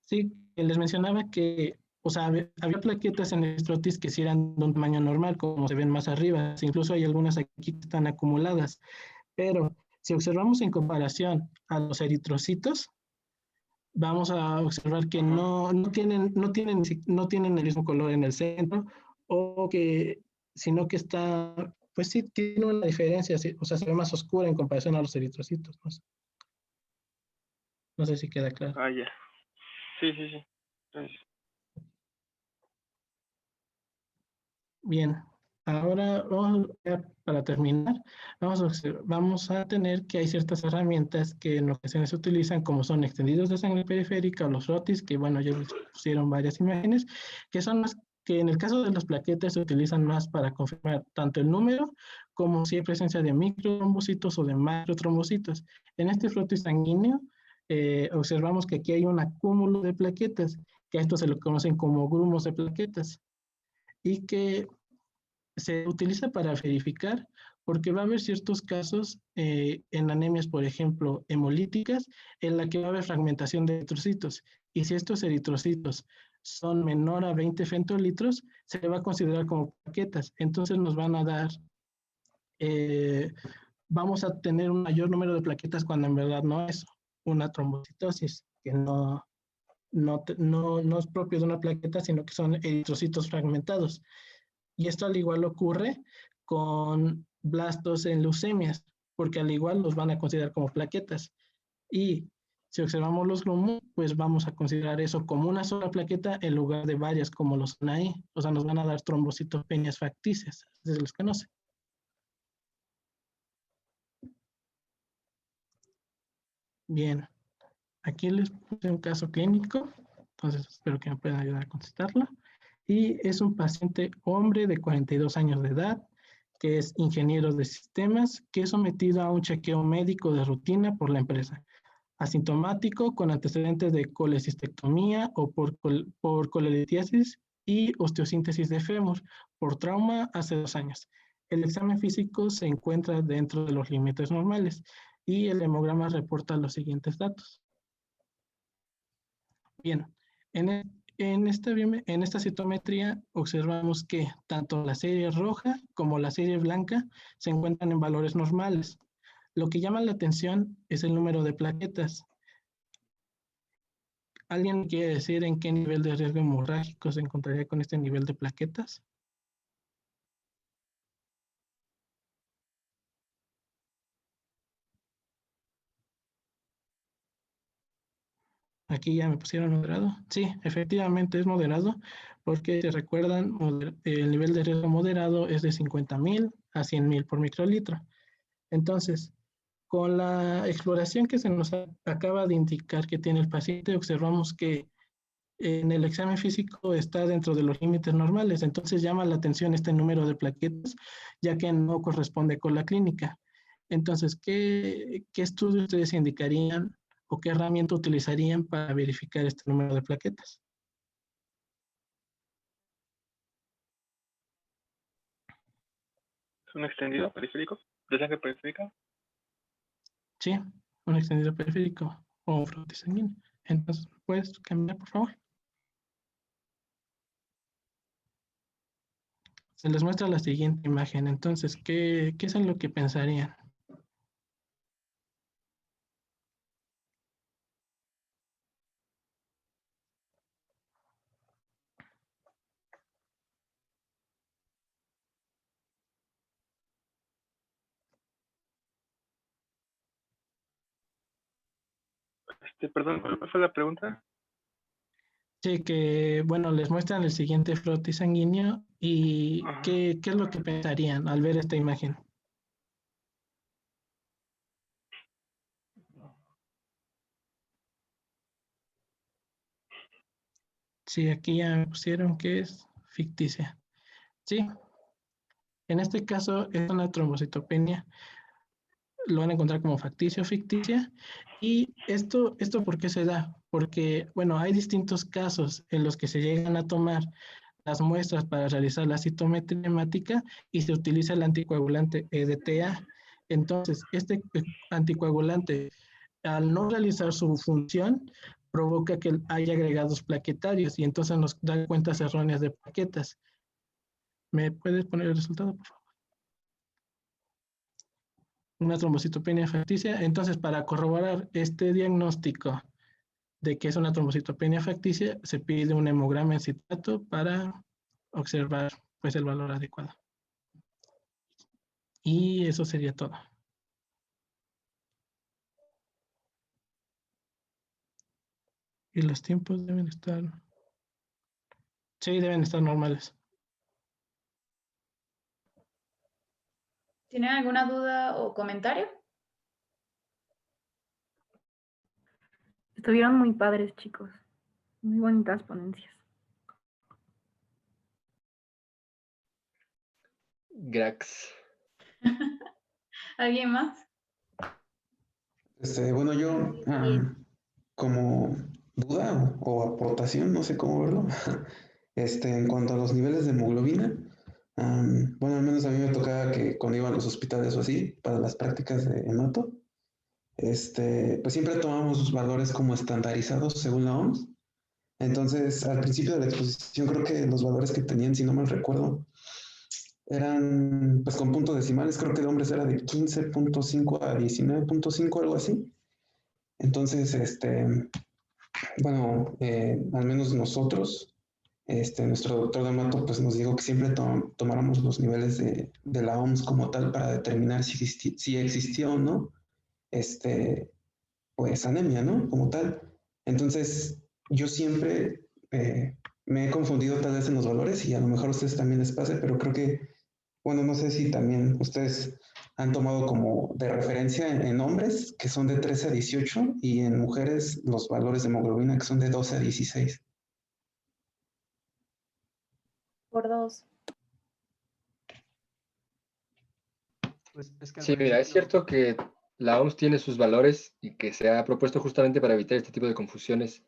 Sí, les mencionaba que, o sea, había plaquetas en el frotis que sí eran de un tamaño normal, como se ven más arriba. Incluso hay algunas aquí que están acumuladas. Pero si observamos en comparación a los eritrocitos, vamos a observar que no tienen el mismo color en el centro, o que, sino que está, pues sí, tiene una diferencia, sí, o sea, se ve más oscura en comparación a los eritrocitos. No sé si queda claro. Ah, ya. Sí, sí, sí. Entonces, Bien, ahora para terminar, vamos a tener que hay ciertas herramientas que en ocasiones se utilizan, como son extendidos de sangre periférica o los frotis, que bueno, ya les pusieron varias imágenes, que son las que en el caso de las plaquetas se utilizan más para confirmar tanto el número como si hay presencia de microtrombocitos o de macrotrombocitos. En este frotis sanguíneo observamos que aquí hay un acúmulo de plaquetas, que a esto se lo conocen como grumos de plaquetas, y que se utiliza para verificar, porque va a haber ciertos casos en anemias, por ejemplo, hemolíticas, en la que va a haber fragmentación de eritrocitos. Y si estos eritrocitos son menor a 20 femtolitros, se va a considerar como plaquetas. Entonces nos van a dar, vamos a tener un mayor número de plaquetas cuando en verdad no es una trombocitosis, que no es propio de una plaqueta, sino que son eritrocitos fragmentados. Y esto al igual ocurre con blastos en leucemias, porque al igual los van a considerar como plaquetas. Y si observamos los grumos, pues vamos a considerar eso como una sola plaqueta en lugar de varias como los son ahí. O sea, nos van a dar trombocitopenias facticias, se los conoce. Bien, aquí les puse un caso clínico, entonces espero que me puedan ayudar a contestarlo. Y es un paciente hombre de 42 años de edad, que es ingeniero de sistemas, que es sometido a un chequeo médico de rutina por la empresa. Asintomático, con antecedentes de colecistectomía o por colelitiasis y osteosíntesis de fémur, por trauma hace 2 años. El examen físico se encuentra dentro de los límites normales y el hemograma reporta los siguientes datos. Bien, en esta citometría observamos que tanto la serie roja como la serie blanca se encuentran en valores normales. Lo que llama la atención es el número de plaquetas. ¿Alguien quiere decir en qué nivel de riesgo hemorrágico se encontraría con este nivel de plaquetas? Aquí ya me pusieron moderado. Sí, efectivamente es moderado, porque si recuerdan, el nivel de riesgo moderado es de 50.000 a 100.000 por microlitro. Entonces, con la exploración que se nos acaba de indicar que tiene el paciente, observamos que en el examen físico está dentro de los límites normales. Entonces llama la atención este número de plaquetas, ya que no corresponde con la clínica. Entonces, ¿qué estudio ustedes indicarían o qué herramienta utilizarían para verificar este número de plaquetas? ¿Es un extendido periférico? ¿De sangre periférica? Sí, un extendido periférico o un frotis sanguíneo. Entonces, ¿puedes cambiar, por favor? Se les muestra la siguiente imagen. Entonces, ¿qué es en lo que pensarían? Perdón, ¿cuál fue la pregunta? Sí, que, bueno, les muestran el siguiente frotis sanguíneo y ¿qué es lo que pensarían al ver esta imagen? Sí, aquí ya me pusieron que es ficticia. Sí, en este caso es una trombocitopenia. Lo van a encontrar como facticio o ficticia. ¿Y esto por qué se da? Porque, bueno, hay distintos casos en los que se llegan a tomar las muestras para realizar la citometría hemática y se utiliza el anticoagulante EDTA. Entonces, este anticoagulante, al no realizar su función, provoca que haya agregados plaquetarios y entonces nos da cuentas erróneas de plaquetas. ¿Me puedes poner el resultado, por favor? Una trombocitopenia facticia. Entonces, para corroborar este diagnóstico de que es una trombocitopenia facticia, se pide un hemograma en citrato para observar pues, el valor adecuado. Y eso sería todo. Y los tiempos deben estar... Sí, deben estar normales. ¿Tienen alguna duda o comentario? Estuvieron muy padres, chicos. Muy bonitas ponencias. Grax. ¿Alguien más? Bueno, yo como duda o aportación, no sé cómo verlo, en cuanto a los niveles de hemoglobina, bueno, al menos a mí me tocaba que cuando iba a los hospitales o así, para las prácticas de hemato, pues siempre tomamos los valores como estandarizados según la OMS. Entonces, al principio de la exposición, creo que los valores que tenían, si no mal recuerdo, eran pues con puntos decimales, creo que de hombres era de 15.5 a 19.5, algo así. Entonces, bueno, al menos nosotros, nuestro doctor de hemato pues nos dijo que siempre tomáramos los niveles de la OMS como tal para determinar si existía o no, pues anemia, ¿no? Como tal. Entonces, yo siempre me he confundido tal vez en los valores y a lo mejor a ustedes también les pase, pero creo que, bueno, no sé si también ustedes han tomado como de referencia en hombres que son de 13 a 18 y en mujeres los valores de hemoglobina que son de 12 a 16. Por 2. Pues sí, mira, es cierto que la OMS tiene sus valores y que se ha propuesto justamente para evitar este tipo de confusiones,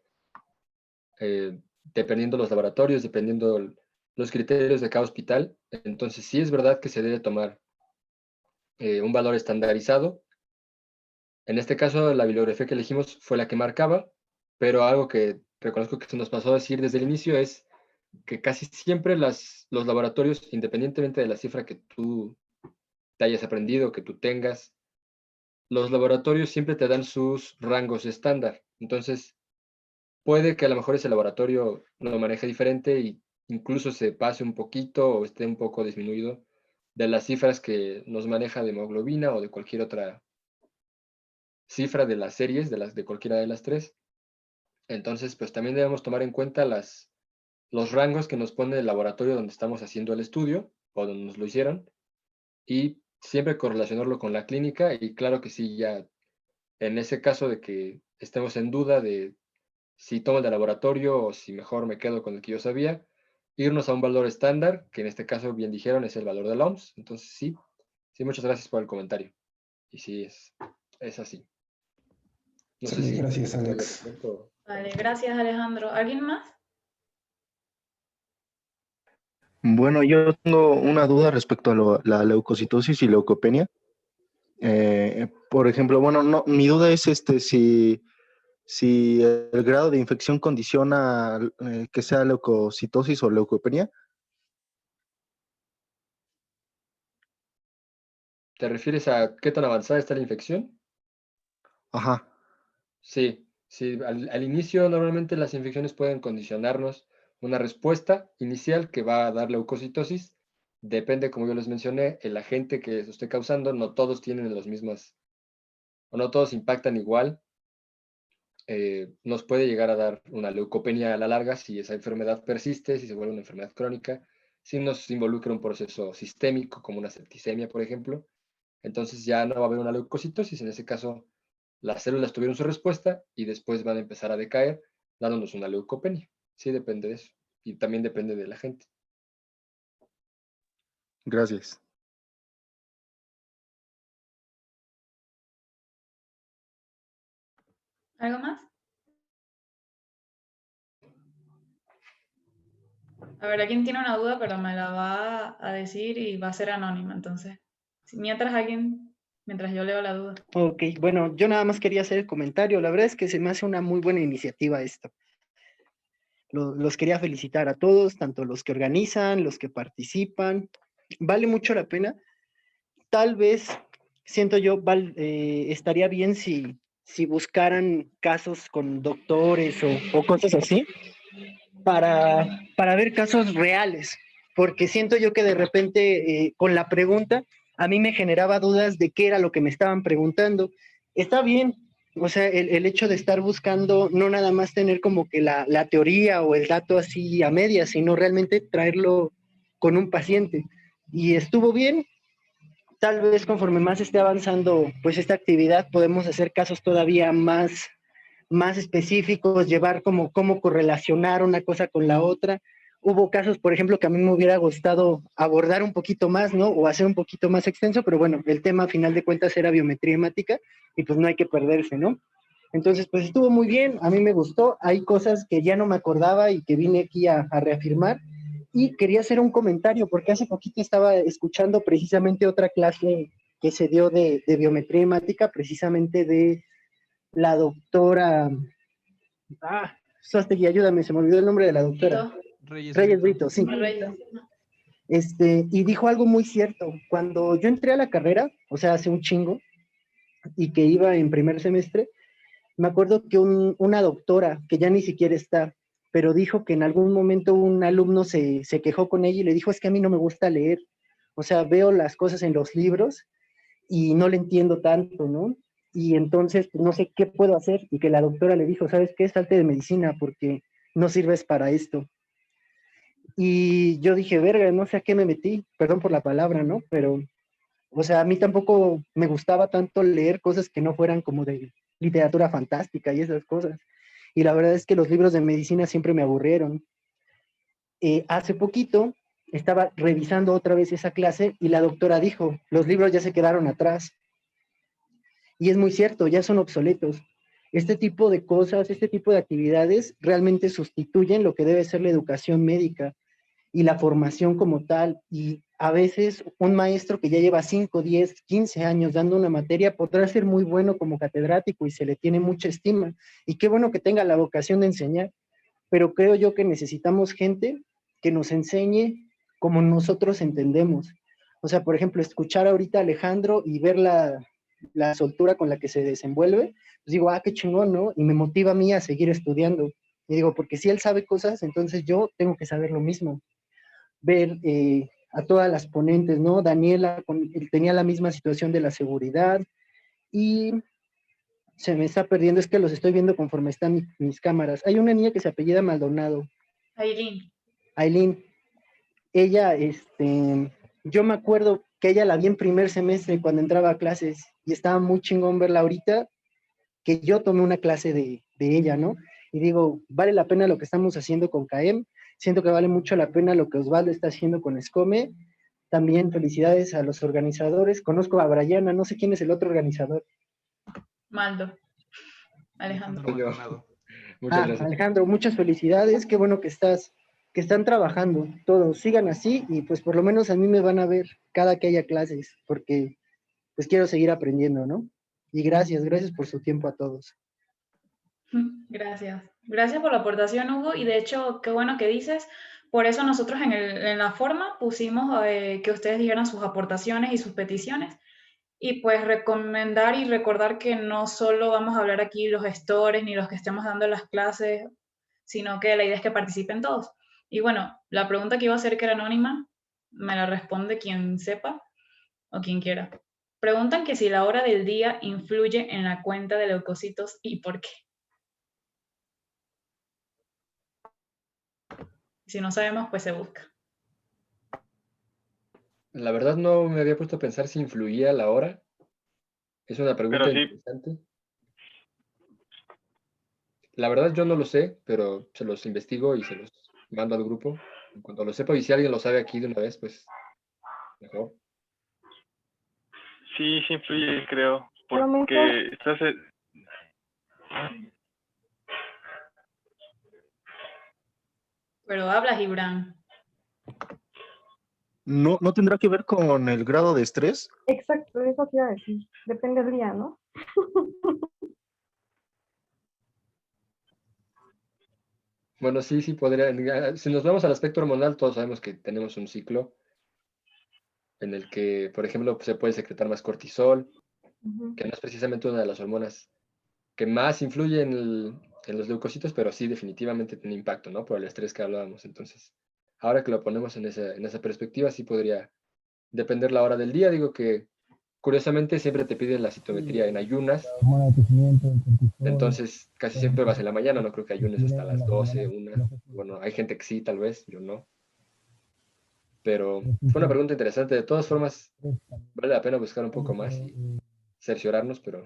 dependiendo los laboratorios, dependiendo los criterios de cada hospital. Entonces sí es verdad que se debe tomar un valor estandarizado. En este caso, la bibliografía que elegimos fue la que marcaba, pero algo que reconozco que se nos pasó a decir desde el inicio es que casi siempre los laboratorios, independientemente de la cifra que tú te hayas aprendido, que tú tengas, los laboratorios siempre te dan sus rangos estándar. Entonces, puede que a lo mejor ese laboratorio lo maneje diferente y incluso se pase un poquito o esté un poco disminuido de las cifras que nos maneja de hemoglobina o de cualquier otra cifra de las series, de cualquiera de las tres. Entonces, pues también debemos tomar en cuenta los rangos que nos pone el laboratorio donde estamos haciendo el estudio o donde nos lo hicieron y siempre correlacionarlo con la clínica. Y claro que sí, ya en ese caso de que estemos en duda de si tomo el de laboratorio o si mejor me quedo con el que yo sabía, irnos a un valor estándar, que en este caso, bien dijeron, es el valor de la OMS. Entonces sí, muchas gracias por el comentario. Y sí, es así. No sé si gracias, Alex. Vale, gracias, Alejandro. ¿Alguien más? Bueno, yo tengo una duda respecto a la leucocitosis y leucopenia. Por ejemplo, bueno, no, mi duda es si el grado de infección condiciona que sea leucocitosis o leucopenia. ¿Te refieres a qué tan avanzada está la infección? Ajá. Sí, al inicio normalmente las infecciones pueden condicionarnos una respuesta inicial que va a dar leucocitosis. Depende, como yo les mencioné, el agente que se esté causando, no todos tienen los mismos, o no todos impactan igual. Nos puede llegar a dar una leucopenia a la larga si esa enfermedad persiste, si se vuelve una enfermedad crónica, si nos involucra un proceso sistémico como una septicemia, por ejemplo. Entonces ya no va a haber una leucocitosis, en ese caso las células tuvieron su respuesta y después van a empezar a decaer, dándonos una leucopenia. Sí, depende de eso. Y también depende de la gente. Gracias. ¿Algo más? A ver, alguien tiene una duda, pero me la va a decir y va a ser anónima, entonces. Mientras yo leo la duda. Ok, bueno, yo nada más quería hacer el comentario. La verdad es que se me hace una muy buena iniciativa esto. Los quería felicitar a todos, tanto los que organizan, los que participan. Vale mucho la pena. Tal vez, siento yo, estaría bien si si buscaran casos con doctores o cosas así, para ver casos reales, porque siento yo que de repente con la pregunta a mí me generaba dudas de qué era lo que me estaban preguntando. Está bien, o sea, el hecho de estar buscando no nada más tener como que la teoría o el dato así a medias, sino realmente traerlo con un paciente. Y estuvo bien. Tal vez conforme más esté avanzando pues esta actividad podemos hacer casos todavía más específicos, llevar como cómo correlacionar una cosa con la otra. Hubo casos, por ejemplo, que a mí me hubiera gustado abordar un poquito más, ¿no? O hacer un poquito más extenso, pero bueno, el tema a final de cuentas era biometría hemática y pues no hay que perderse, ¿no? Entonces, pues estuvo muy bien, a mí me gustó, hay cosas que ya no me acordaba y que vine aquí a reafirmar y quería hacer un comentario porque hace poquito estaba escuchando precisamente otra clase que se dio de biometría hemática, precisamente de la doctora, Sostegui, ayúdame, se me olvidó el nombre de la doctora. Reyes Brito, sí. Y dijo algo muy cierto. Cuando yo entré a la carrera, o sea, hace un chingo, y que iba en primer semestre, me acuerdo que una doctora, que ya ni siquiera está, pero dijo que en algún momento un alumno se quejó con ella y le dijo, es que a mí no me gusta leer. O sea, veo las cosas en los libros y no le entiendo tanto, ¿no? Y entonces pues, no sé qué puedo hacer y que la doctora le dijo, ¿sabes qué? Salte de medicina porque no sirves para esto. Y yo dije, verga, no sé a qué me metí, perdón por la palabra, ¿no? Pero, o sea, a mí tampoco me gustaba tanto leer cosas que no fueran como de literatura fantástica y esas cosas. Y la verdad es que los libros de medicina siempre me aburrieron. Hace poquito estaba revisando otra vez esa clase y la doctora dijo, los libros ya se quedaron atrás. Y es muy cierto, ya son obsoletos. Este tipo de cosas, este tipo de actividades realmente sustituyen lo que debe ser la educación médica y la formación como tal. Y a veces un maestro que ya lleva 5, 10, 15 años dando una materia podrá ser muy bueno como catedrático y se le tiene mucha estima. Y qué bueno que tenga la vocación de enseñar, pero creo yo que necesitamos gente que nos enseñe como nosotros entendemos. O sea, por ejemplo, escuchar ahorita a Alejandro y ver la soltura con la que se desenvuelve, pues digo, qué chingón, ¿no? Y me motiva a mí a seguir estudiando. Y digo, porque si él sabe cosas, entonces yo tengo que saber lo mismo. Ver a todas las ponentes, ¿no? Daniela tenía la misma situación de la seguridad y se me está perdiendo, es que los estoy viendo conforme están mis cámaras. Hay una niña que se apellida Maldonado. Aileen. Ella, yo me acuerdo que ella la vi en primer semestre cuando entraba a clases y estaba muy chingón verla ahorita, que yo tomé una clase de ella, ¿no? Y digo, vale la pena lo que estamos haciendo con CAEM, siento que vale mucho la pena lo que Osvaldo está haciendo con SCOME, también felicidades a los organizadores, conozco a Brianna, no sé quién es el otro organizador. Maldo. Alejandro. Muchas gracias. Alejandro, muchas felicidades, qué bueno que están trabajando todos, sigan así y pues por lo menos a mí me van a ver cada que haya clases, porque pues quiero seguir aprendiendo, ¿no? Y gracias por su tiempo a todos. Gracias. Gracias por la aportación, Hugo. Y de hecho, qué bueno que dices. Por eso nosotros en la forma pusimos que ustedes dijeran sus aportaciones y sus peticiones. Y pues recomendar y recordar que no solo vamos a hablar aquí los gestores ni los que estemos dando las clases, sino que la idea es que participen todos. Y bueno, la pregunta que iba a hacer que era anónima, me la responde quien sepa o quien quiera. Preguntan que si la hora del día influye en la cuenta de leucocitos y por qué. Si no sabemos, pues se busca. La verdad no me había puesto a pensar si influía la hora. Es una pregunta interesante. La verdad yo no lo sé, pero se los investigo y se los mando al grupo. En cuanto lo sepa y si alguien lo sabe aquí de una vez, pues mejor. Sí, sí influye, creo, porque estás... Pero habla, Gibran. ¿No tendrá que ver con el grado de estrés? Exacto, eso te iba a decir. Depende del día, ¿no? Bueno, sí, podría. Si nos vamos al aspecto hormonal, todos sabemos que tenemos un ciclo en el que, por ejemplo, se puede secretar más cortisol, que no es precisamente una de las hormonas que más influye en los leucocitos, pero sí definitivamente tiene impacto, ¿no? Por el estrés que hablábamos. Entonces, ahora que lo ponemos en esa perspectiva, sí podría depender la hora del día. Digo que, curiosamente, siempre te piden la citometría en ayunas. Entonces, casi siempre vas en la mañana. No creo que ayunes hasta las 12, 1. Bueno, hay gente que sí, tal vez, yo no. Pero fue una pregunta interesante. De todas formas, vale la pena buscar un poco más y cerciorarnos, pero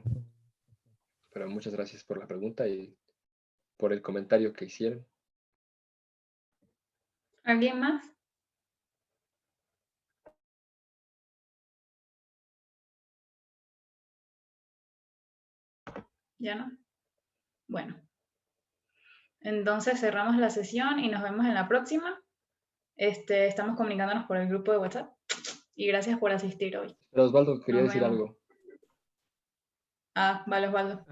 muchas gracias por la pregunta y por el comentario que hicieron. ¿Alguien más? ¿Ya no? Bueno. Entonces cerramos la sesión y nos vemos en la próxima. Estamos comunicándonos por el grupo de WhatsApp. Y gracias por asistir hoy. Pero Osvaldo quería Nos decir vemos. algo. Ah, vale, Osvaldo.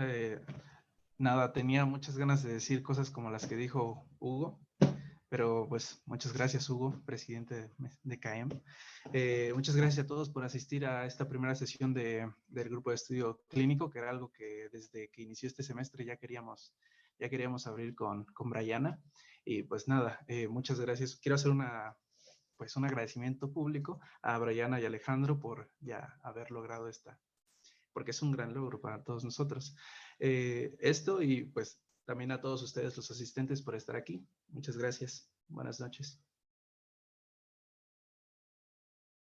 Nada, tenía muchas ganas de decir cosas como las que dijo Hugo, pero pues muchas gracias, Hugo, presidente de CAEM. Muchas gracias a todos por asistir a esta primera sesión del grupo de estudio clínico, que era algo que desde que inició este semestre ya queríamos abrir con Brayana. Y pues nada, muchas gracias. Quiero hacer un agradecimiento público a Brayana y Alejandro por ya haber logrado porque es un gran logro para todos nosotros. Esto y pues también a todos ustedes los asistentes por estar aquí. Muchas gracias. Buenas noches.